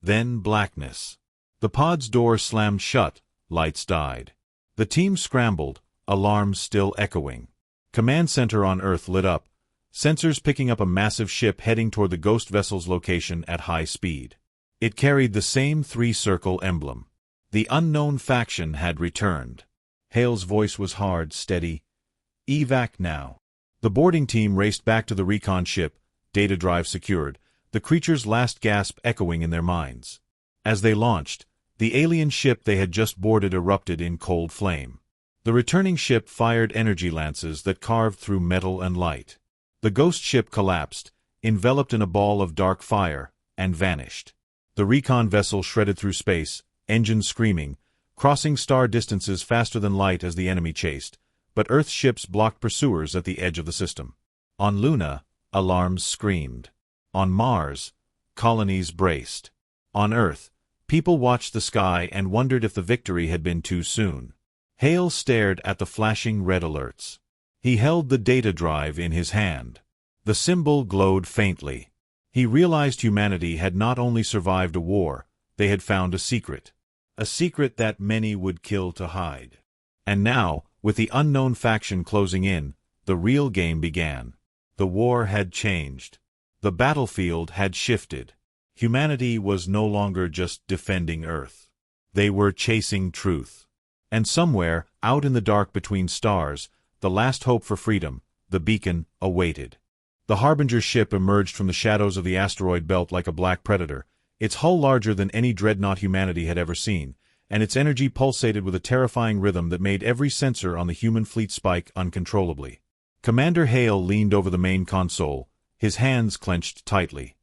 Then blackness. The pod's door slammed shut, lights died. The team scrambled, alarms still echoing. Command center on Earth lit up, sensors picking up a massive ship heading toward the ghost vessel's location at high speed. It carried the same three-circle emblem. The unknown faction had returned. Hale's voice was hard, steady. Evac now. The boarding team raced back to the recon ship, data drive secured, the creature's last gasp echoing in their minds. As they launched, the alien ship they had just boarded erupted in cold flame. The returning ship fired energy lances that carved through metal and light. The ghost ship collapsed, enveloped in a ball of dark fire, and vanished. The recon vessel shredded through space, engines screaming, crossing star distances faster than light as the enemy chased, but Earth ships blocked pursuers at the edge of the system. On Luna, alarms screamed. On Mars, colonies braced. On Earth, people watched the sky and wondered if the victory had been too soon. Hale stared at the flashing red alerts. He held the data drive in his hand. The symbol glowed faintly. He realized humanity had not only survived a war, they had found a secret. A secret that many would kill to hide. And now, with the unknown faction closing in, the real game began. The war had changed. The battlefield had shifted. Humanity was no longer just defending Earth. They were chasing truth. And somewhere, out in the dark between stars, the last hope for freedom, the beacon, awaited. The Harbinger ship emerged from the shadows of the asteroid belt like a black predator, its hull larger than any dreadnought humanity had ever seen, and its energy pulsated with a terrifying rhythm that made every sensor on the human fleet spike uncontrollably. Commander Hale leaned over the main console, his hands clenched tightly.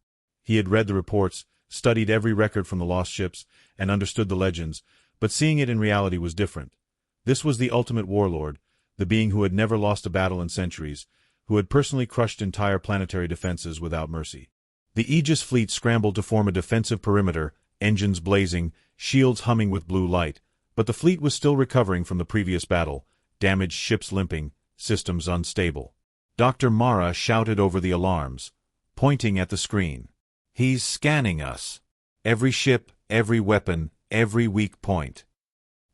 He had read the reports, studied every record from the lost ships, and understood the legends, but seeing it in reality was different. This was the ultimate warlord, the being who had never lost a battle in centuries, who had personally crushed entire planetary defenses without mercy. The Aegis fleet scrambled to form a defensive perimeter, engines blazing, shields humming with blue light, but the fleet was still recovering from the previous battle, damaged ships limping, systems unstable. Dr. Mara shouted over the alarms, pointing at the screen. He's scanning us. Every ship, every weapon, every weak point.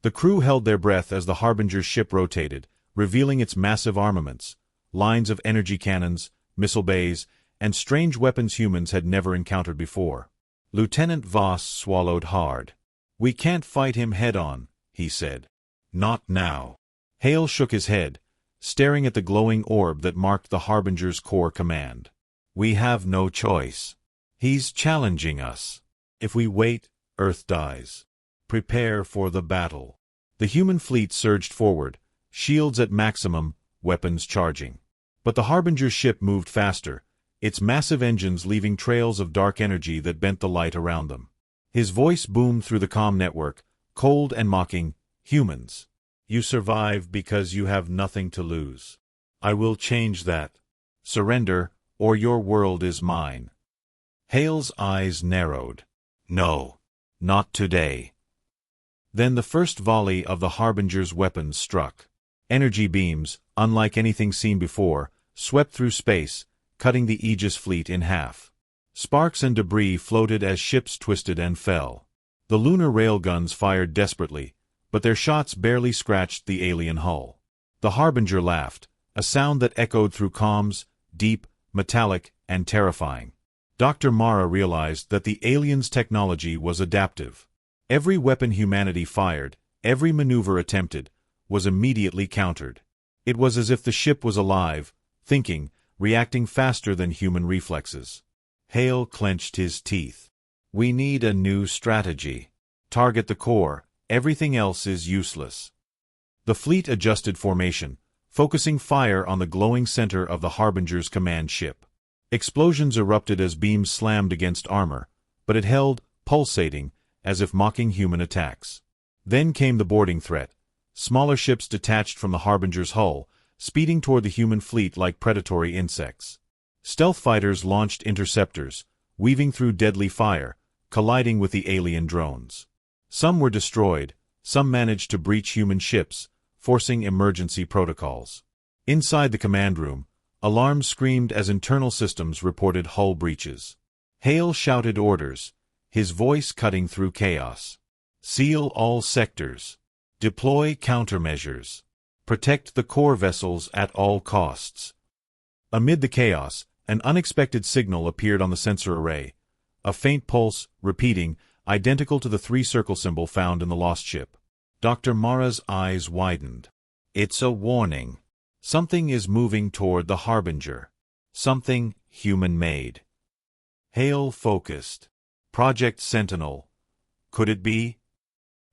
The crew held their breath as the Harbinger's ship rotated, revealing its massive armaments, lines of energy cannons, missile bays, and strange weapons humans had never encountered before. Lieutenant Voss swallowed hard. "We can't fight him head-on," he said. "Not now." Hale shook his head, staring at the glowing orb that marked the Harbinger's core command. "We have no choice. He's challenging us. If we wait, Earth dies. Prepare for the battle." The human fleet surged forward, shields at maximum, weapons charging. But the Harbinger's ship moved faster, its massive engines leaving trails of dark energy that bent the light around them. His voice boomed through the comm network, cold and mocking. "Humans, you survive because you have nothing to lose. I will change that. Surrender, or your world is mine." Hale's eyes narrowed. "No, not today." Then the first volley of the Harbinger's weapons struck. Energy beams, unlike anything seen before, swept through space, cutting the Aegis fleet in half. Sparks and debris floated as ships twisted and fell. The lunar railguns fired desperately, but their shots barely scratched the alien hull. The Harbinger laughed, a sound that echoed through comms, deep, metallic, and terrifying. Dr. Mara realized that the aliens' technology was adaptive. Every weapon humanity fired, every maneuver attempted, was immediately countered. It was as if the ship was alive, thinking, reacting faster than human reflexes. Hale clenched his teeth. We need a new strategy. Target the core, everything else is useless. The fleet adjusted formation, focusing fire on the glowing center of the Harbinger's command ship. Explosions erupted as beams slammed against armor, but it held, pulsating, as if mocking human attacks. Then came the boarding threat. Smaller ships detached from the Harbinger's hull, speeding toward the human fleet like predatory insects. Stealth fighters launched interceptors, weaving through deadly fire, colliding with the alien drones. Some were destroyed, some managed to breach human ships, forcing emergency protocols. Inside the command room, alarms screamed as internal systems reported hull breaches. Hale shouted orders, his voice cutting through chaos. Seal all sectors. Deploy countermeasures. Protect the core vessels at all costs. Amid the chaos, an unexpected signal appeared on the sensor array. A faint pulse, repeating, identical to the three-circle symbol found in the lost ship. Dr. Mara's eyes widened. It's a warning. Something is moving toward the Harbinger. Something human-made. Hale focused. Project Sentinel. Could it be?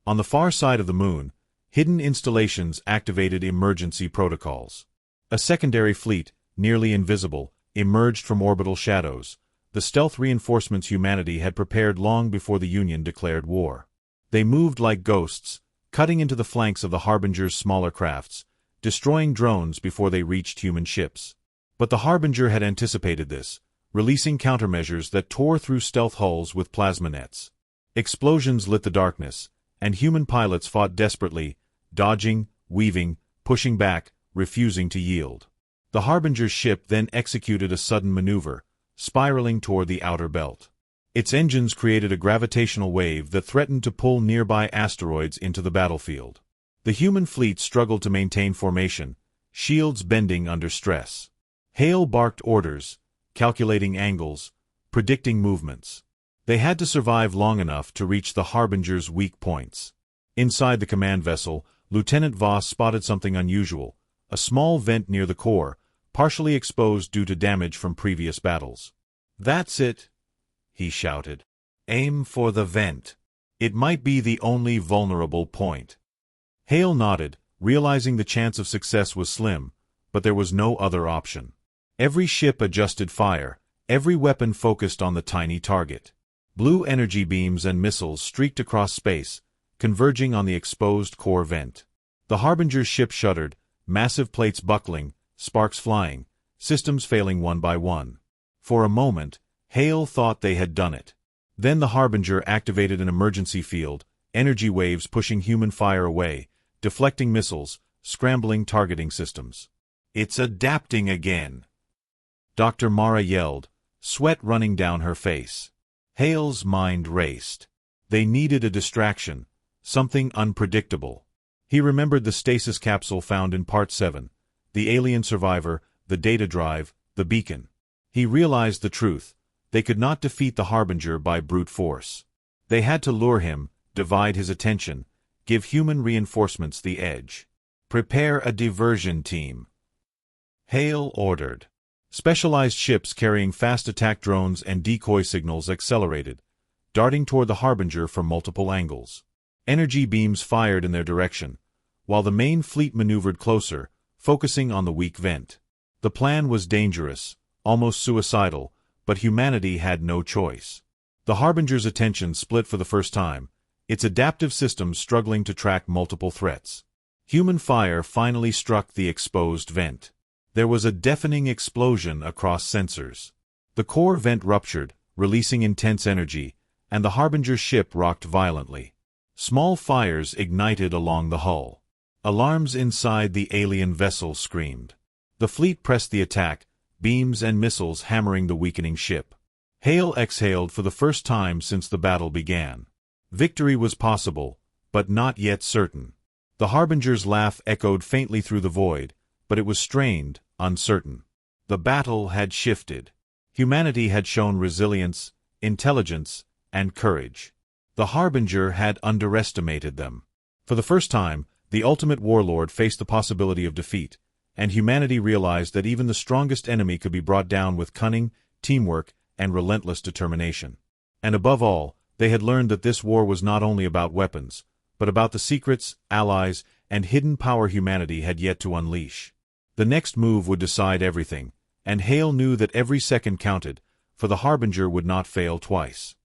On the far side of the moon, hidden installations activated emergency protocols. A secondary fleet, nearly invisible, emerged from orbital shadows, the stealth reinforcements humanity had prepared long before the Union declared war. They moved like ghosts, cutting into the flanks of the Harbinger's smaller crafts, destroying drones before they reached human ships. But the Harbinger had anticipated this, releasing countermeasures that tore through stealth hulls with plasma nets. Explosions lit the darkness, and human pilots fought desperately, dodging, weaving, pushing back, refusing to yield. The Harbinger's ship then executed a sudden maneuver, spiraling toward the outer belt. Its engines created a gravitational wave that threatened to pull nearby asteroids into the battlefield. The human fleet struggled to maintain formation, shields bending under stress. Hale barked orders, calculating angles, predicting movements. They had to survive long enough to reach the Harbinger's weak points. Inside the command vessel, Lieutenant Voss spotted something unusual, a small vent near the core, partially exposed due to damage from previous battles. "That's it," he shouted. "Aim for the vent. It might be the only vulnerable point." Hale nodded, realizing the chance of success was slim, but there was no other option. Every ship adjusted fire, every weapon focused on the tiny target. Blue energy beams and missiles streaked across space, converging on the exposed core vent. The Harbinger's ship shuddered, massive plates buckling, sparks flying, systems failing one by one. For a moment, Hale thought they had done it. Then the Harbinger activated an emergency field, energy waves pushing human fire away, deflecting missiles, scrambling targeting systems. "It's adapting again," Dr. Mara yelled, sweat running down her face. Hale's mind raced. They needed a distraction, something unpredictable. He remembered the stasis capsule found in Part 7, the alien survivor, the data drive, the beacon. He realized the truth. They could not defeat the Harbinger by brute force. They had to lure him, divide his attention, give human reinforcements the edge. "Prepare a diversion team," Hale ordered. Specialized ships carrying fast attack drones and decoy signals accelerated, darting toward the Harbinger from multiple angles. Energy beams fired in their direction, while the main fleet maneuvered closer, focusing on the weak vent. The plan was dangerous, almost suicidal, but humanity had no choice. The Harbinger's attention split for the first time, its adaptive systems struggling to track multiple threats. Human fire finally struck the exposed vent. There was a deafening explosion across sensors. The core vent ruptured, releasing intense energy, and the Harbinger's ship rocked violently. Small fires ignited along the hull. Alarms inside the alien vessel screamed. The fleet pressed the attack, beams and missiles hammering the weakening ship. Hale exhaled for the first time since the battle began. Victory was possible, but not yet certain. The Harbinger's laugh echoed faintly through the void, but it was strained, uncertain. The battle had shifted. Humanity had shown resilience, intelligence, and courage. The Harbinger had underestimated them. For the first time, the ultimate warlord faced the possibility of defeat, and humanity realized that even the strongest enemy could be brought down with cunning, teamwork, and relentless determination. And above all, they had learned that this war was not only about weapons, but about the secrets, allies, and hidden power humanity had yet to unleash. The next move would decide everything, and Hale knew that every second counted, for the Harbinger would not fail twice.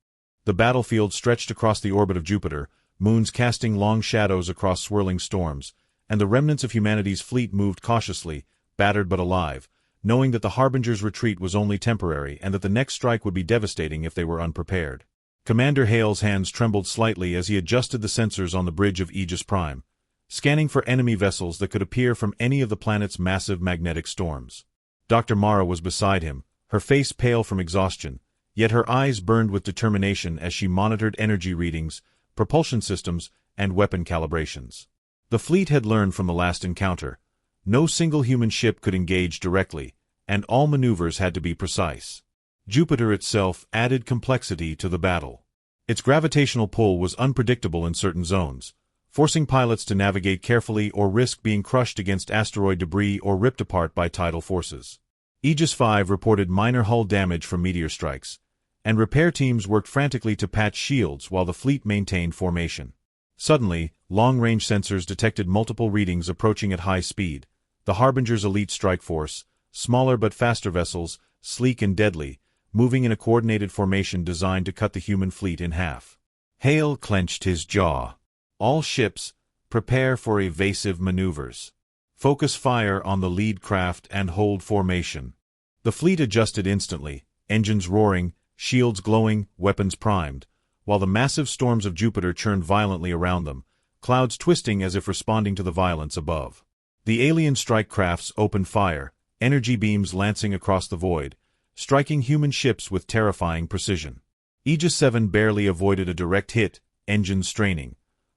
The battlefield stretched across the orbit of Jupiter, moons casting long shadows across swirling storms, and the remnants of humanity's fleet moved cautiously, battered but alive, knowing that the Harbinger's retreat was only temporary and that the next strike would be devastating if they were unprepared. Commander Hale's hands trembled slightly as he adjusted the sensors on the bridge of Aegis Prime, scanning for enemy vessels that could appear from any of the planet's massive magnetic storms. Dr. Mara was beside him, her face pale from exhaustion, yet her eyes burned with determination as she monitored energy readings, propulsion systems, and weapon calibrations. The fleet had learned from the last encounter. No single human ship could engage directly, and all maneuvers had to be precise. Jupiter itself added complexity to the battle. Its gravitational pull was unpredictable in certain zones, forcing pilots to navigate carefully or risk being crushed against asteroid debris or ripped apart by tidal forces. Aegis 5 reported minor hull damage from meteor strikes, and repair teams worked frantically to patch shields while the fleet maintained formation. Suddenly, long-range sensors detected multiple readings approaching at high speed. The Harbinger's elite strike force, smaller but faster vessels, sleek and deadly, moving in a coordinated formation designed to cut the human fleet in half. Hale clenched his jaw. All ships, prepare for evasive maneuvers. Focus fire on the lead craft and hold formation. The fleet adjusted instantly, engines roaring, shields glowing, weapons primed, while the massive storms of Jupiter churned violently around them, clouds twisting as if responding to the violence above. The alien strike crafts opened fire, energy beams lancing across the void, striking human ships with terrifying precision. Aegis 7 barely avoided a direct hit, engines straining,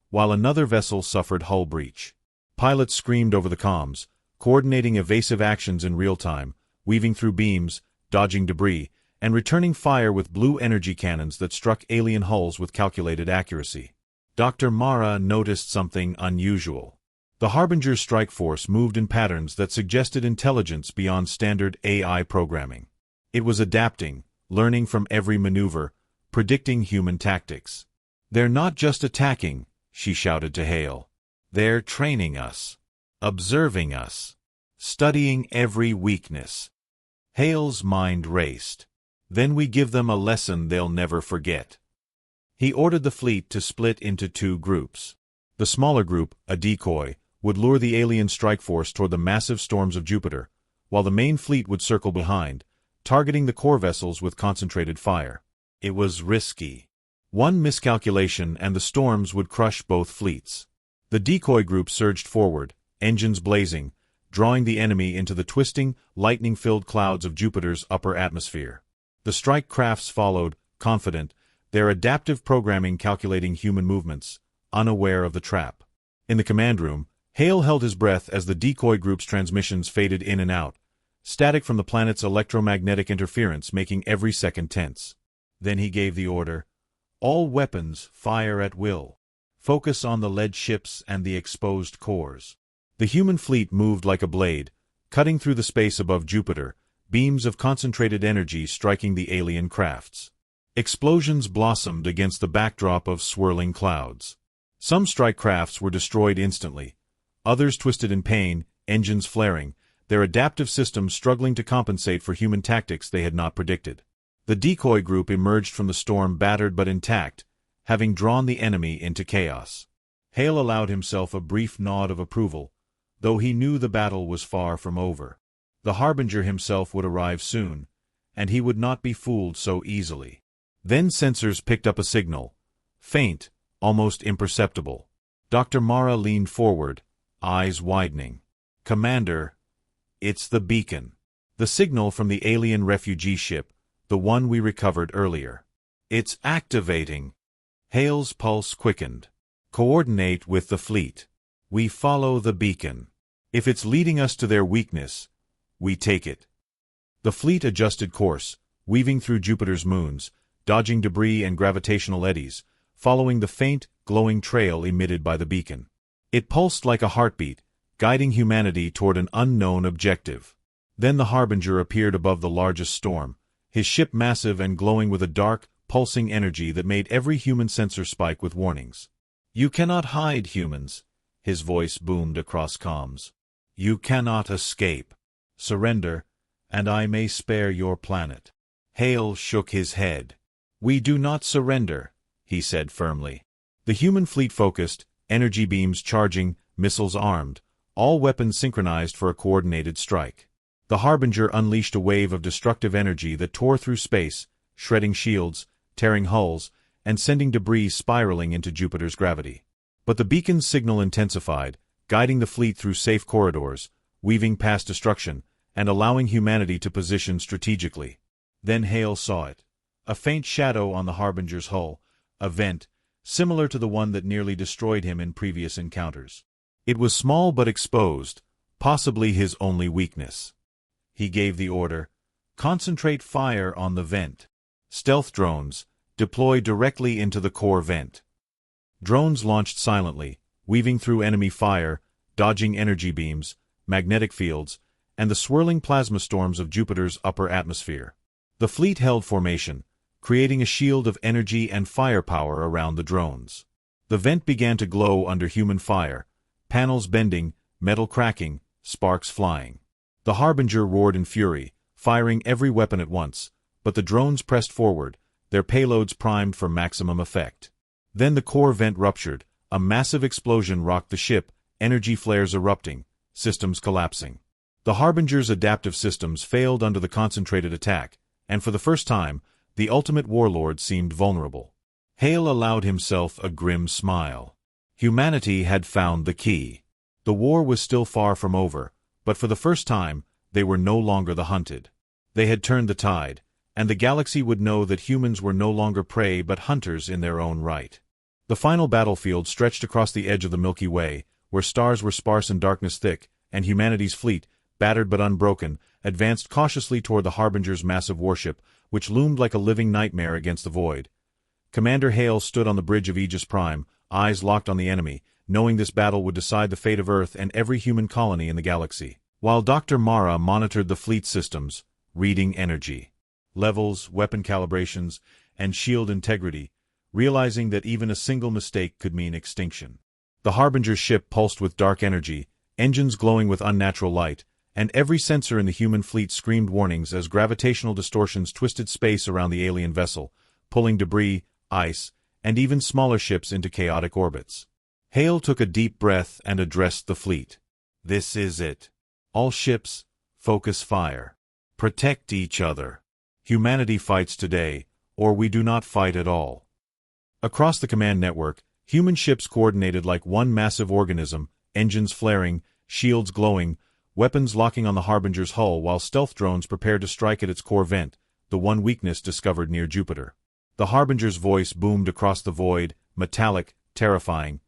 while another vessel suffered hull breach. Pilots screamed over the comms, coordinating evasive actions in real time, weaving through beams, dodging debris, and returning fire with blue energy cannons that struck alien hulls with calculated accuracy. Dr. Mara noticed something unusual. The Harbinger's strike force moved in patterns that suggested intelligence beyond standard AI programming. It was adapting, learning from every maneuver, predicting human tactics. "They're not just attacking," she shouted to Hale. "They're training us, observing us, studying every weakness." Hale's mind raced. "Then we give them a lesson they'll never forget." He ordered the fleet to split into two groups. The smaller group, a decoy, would lure the alien strike force toward the massive storms of Jupiter, while the main fleet would circle behind, targeting the core vessels with concentrated fire. It was risky. One miscalculation and the storms would crush both fleets. The decoy group surged forward, engines blazing, drawing the enemy into the twisting, lightning-filled clouds of Jupiter's upper atmosphere. The strike crafts followed, confident, their adaptive programming calculating human movements, unaware of the trap. In the command room, Hale held his breath as the decoy group's transmissions faded in and out, static from the planet's electromagnetic interference making every second tense. Then he gave the order, "All weapons fire at will. Focus on the lead ships and the exposed cores." The human fleet moved like a blade, cutting through the space above Jupiter, beams of concentrated energy striking the alien crafts. Explosions blossomed against the backdrop of swirling clouds. Some strike crafts were destroyed instantly, others twisted in pain, engines flaring, their adaptive systems struggling to compensate for human tactics they had not predicted. The decoy group emerged from the storm battered but intact, having drawn the enemy into chaos. Hale allowed himself a brief nod of approval, though he knew the battle was far from over. The Harbinger himself would arrive soon, and he would not be fooled so easily. Then sensors picked up a signal, faint, almost imperceptible. Dr. Mara leaned forward, eyes widening. "Commander, it's the beacon. The signal from the alien refugee ship, the one we recovered earlier. It's activating." Hale's pulse quickened. "Coordinate with the fleet. We follow the beacon. If it's leading us to their weakness, we take it." The fleet adjusted course, weaving through Jupiter's moons, dodging debris and gravitational eddies, following the faint, glowing trail emitted by the beacon. It pulsed like a heartbeat, guiding humanity toward an unknown objective. Then the Harbinger appeared above the largest storm, his ship massive and glowing with a dark, pulsing energy that made every human sensor spike with warnings. "You cannot hide, humans," his voice boomed across comms. "You cannot escape. Surrender, and I may spare your planet." Hale shook his head. "We do not surrender," he said firmly. The human fleet focused, energy beams charging, missiles armed, all weapons synchronized for a coordinated strike. The Harbinger unleashed a wave of destructive energy that tore through space, shredding shields, tearing hulls, and sending debris spiraling into Jupiter's gravity. But the beacon's signal intensified, guiding the fleet through safe corridors, weaving past destruction, and allowing humanity to position strategically. Then Hale saw it. A faint shadow on the Harbinger's hull, a vent, similar to the one that nearly destroyed him in previous encounters. It was small but exposed, possibly his only weakness. He gave the order, "Concentrate fire on the vent. Stealth drones, deploy directly into the core vent." Drones launched silently, weaving through enemy fire, dodging energy beams, magnetic fields, and the swirling plasma storms of Jupiter's upper atmosphere. The fleet held formation, creating a shield of energy and firepower around the drones. The vent began to glow under human fire, panels bending, metal cracking, sparks flying. The Harbinger roared in fury, firing every weapon at once, but the drones pressed forward, their payloads primed for maximum effect. Then the core vent ruptured, a massive explosion rocked the ship, energy flares erupting, systems collapsing. The Harbinger's adaptive systems failed under the concentrated attack, and for the first time, the ultimate warlord seemed vulnerable. Hale allowed himself a grim smile. Humanity had found the key. The war was still far from over, but for the first time, they were no longer the hunted. They had turned the tide, and the galaxy would know that humans were no longer prey but hunters in their own right. The final battlefield stretched across the edge of the Milky Way, where stars were sparse and darkness thick, and humanity's fleet, battered but unbroken, advanced cautiously toward the Harbinger's massive warship, which loomed like a living nightmare against the void. Commander Hale stood on the bridge of Aegis Prime, eyes locked on the enemy, knowing this battle would decide the fate of Earth and every human colony in the galaxy. While Dr. Mara monitored the fleet systems, reading energy levels, weapon calibrations, and shield integrity, realizing that even a single mistake could mean extinction. The Harbinger's ship pulsed with dark energy, engines glowing with unnatural light, and every sensor in the human fleet screamed warnings as gravitational distortions twisted space around the alien vessel, pulling debris, ice, and even smaller ships into chaotic orbits. Hale took a deep breath and addressed the fleet. "This is it. All ships, focus fire. Protect each other. Humanity fights today, or we do not fight at all." Across the command network, human ships coordinated like one massive organism, engines flaring, shields glowing, weapons locking on the Harbinger's hull while stealth drones prepared to strike at its core vent, the one weakness discovered near Jupiter. The Harbinger's voice boomed across the void, metallic, terrifying.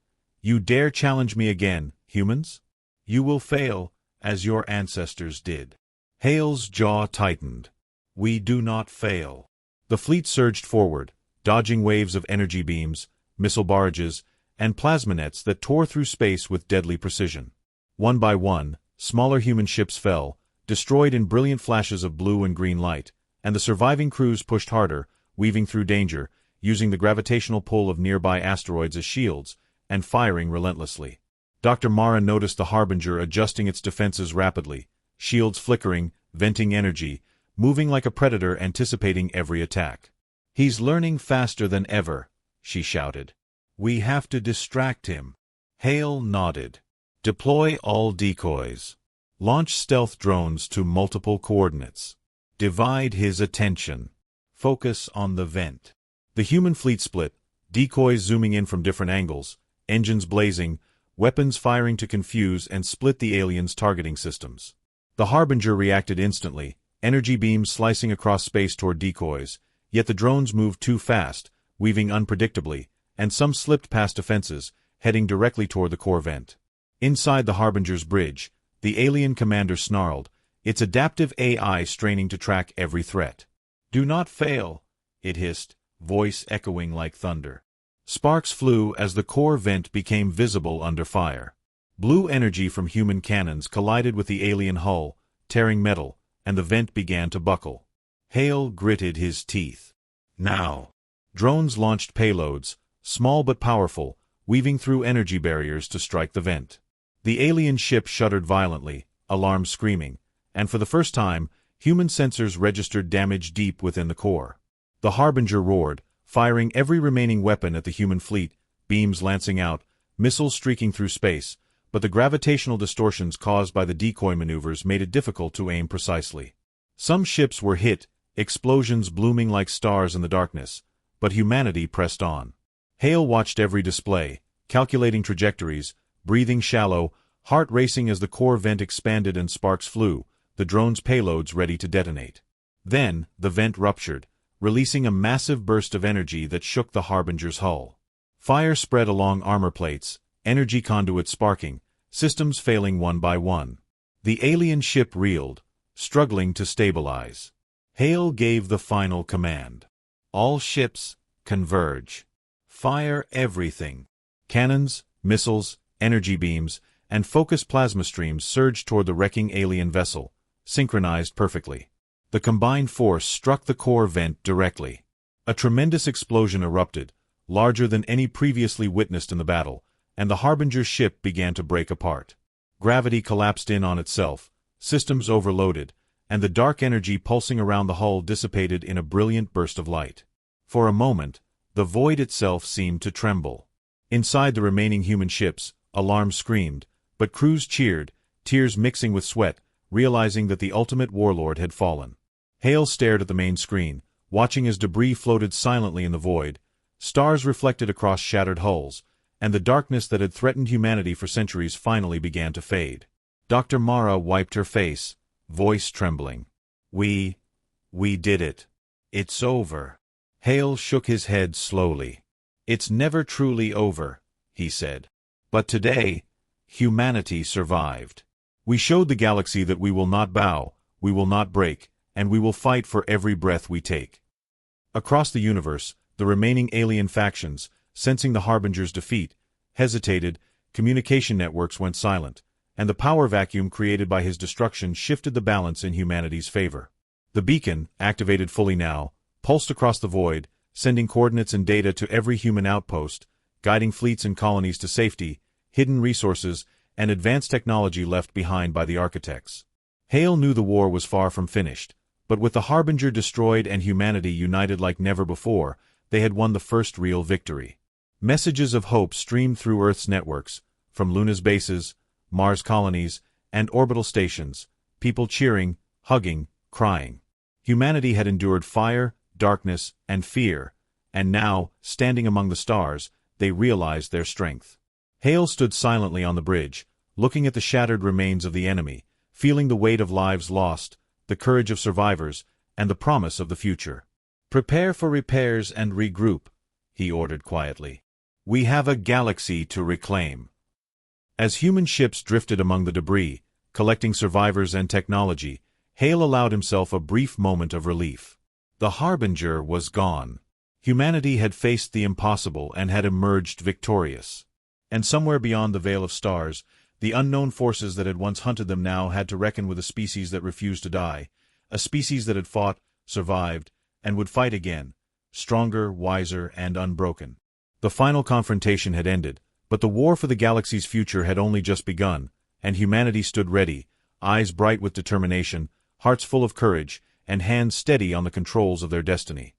"You dare challenge me again, humans? You will fail, as your ancestors did." Hale's jaw tightened. "We do not fail." The fleet surged forward, dodging waves of energy beams, missile barrages, and plasma nets that tore through space with deadly precision. One by one, smaller human ships fell, destroyed in brilliant flashes of blue and green light, and the surviving crews pushed harder, weaving through danger, using the gravitational pull of nearby asteroids as shields, and firing relentlessly. Dr. Mara noticed the Harbinger adjusting its defenses rapidly, shields flickering, venting energy, moving like a predator anticipating every attack. "He's learning faster than ever," she shouted. "We have to distract him." Hale nodded. "Deploy all decoys. Launch stealth drones to multiple coordinates. Divide his attention. Focus on the vent." The human fleet split, decoys zooming in from different angles, engines blazing, weapons firing to confuse and split the aliens' targeting systems. The Harbinger reacted instantly, energy beams slicing across space toward decoys, yet the drones moved too fast, weaving unpredictably, and some slipped past defenses, heading directly toward the core vent. Inside the Harbinger's bridge, the alien commander snarled, its adaptive AI straining to track every threat. "Do not fail," it hissed, voice echoing like thunder. Sparks flew as the core vent became visible under fire. Blue energy from human cannons collided with the alien hull, tearing metal, and the vent began to buckle. Hale gritted his teeth. "Now." Drones launched payloads, small but powerful, weaving through energy barriers to strike the vent. The alien ship shuddered violently, alarms screaming, and for the first time, human sensors registered damage deep within the core. The Harbinger roared, firing every remaining weapon at the human fleet, beams lancing out, missiles streaking through space, but the gravitational distortions caused by the decoy maneuvers made it difficult to aim precisely. Some ships were hit, explosions blooming like stars in the darkness, but humanity pressed on. Hale watched every display, calculating trajectories, breathing shallow, heart racing as the core vent expanded and sparks flew, the drone's payloads ready to detonate. Then, the vent ruptured, releasing a massive burst of energy that shook the Harbinger's hull. Fire spread along armor plates, energy conduits sparking, systems failing one by one. The alien ship reeled, struggling to stabilize. Hale gave the final command. All ships, converge. Fire everything. Cannons, missiles, energy beams, and focused plasma streams surged toward the wrecking alien vessel, synchronized perfectly. The combined force struck the core vent directly. A tremendous explosion erupted, larger than any previously witnessed in the battle, and the Harbinger's ship began to break apart. Gravity collapsed in on itself, systems overloaded, and the dark energy pulsing around the hull dissipated in a brilliant burst of light. For a moment, the void itself seemed to tremble. Inside the remaining human ships, alarms screamed, but crews cheered, tears mixing with sweat, realizing that the ultimate warlord had fallen. Hale stared at the main screen, watching as debris floated silently in the void, stars reflected across shattered hulls, and the darkness that had threatened humanity for centuries finally began to fade. Dr. Mara wiped her face, voice trembling. We did it. It's over. Hale shook his head slowly. It's never truly over, he said. But today, humanity survived. We showed the galaxy that we will not bow, we will not break, and we will fight for every breath we take. Across the universe, the remaining alien factions, sensing the Harbinger's defeat, hesitated, communication networks went silent, and the power vacuum created by his destruction shifted the balance in humanity's favor. The beacon, activated fully now, pulsed across the void, sending coordinates and data to every human outpost, guiding fleets and colonies to safety, hidden resources, and advanced technology left behind by the architects. Hale knew the war was far from finished, but with the Harbinger destroyed and humanity united like never before, they had won the first real victory. Messages of hope streamed through Earth's networks, from Luna's bases, Mars colonies, and orbital stations, people cheering, hugging, crying. Humanity had endured fire, darkness, and fear, and now, standing among the stars, they realized their strength. Hale stood silently on the bridge, looking at the shattered remains of the enemy, feeling the weight of lives lost, the courage of survivors, and the promise of the future. "Prepare for repairs and regroup," he ordered quietly. "We have a galaxy to reclaim." As human ships drifted among the debris, collecting survivors and technology, Hale allowed himself a brief moment of relief. The Harbinger was gone. Humanity had faced the impossible and had emerged victorious. And somewhere beyond the veil of stars, the unknown forces that had once hunted them now had to reckon with a species that refused to die, a species that had fought, survived, and would fight again, stronger, wiser, and unbroken. The final confrontation had ended, but the war for the galaxy's future had only just begun, and humanity stood ready, eyes bright with determination, hearts full of courage, and hands steady on the controls of their destiny.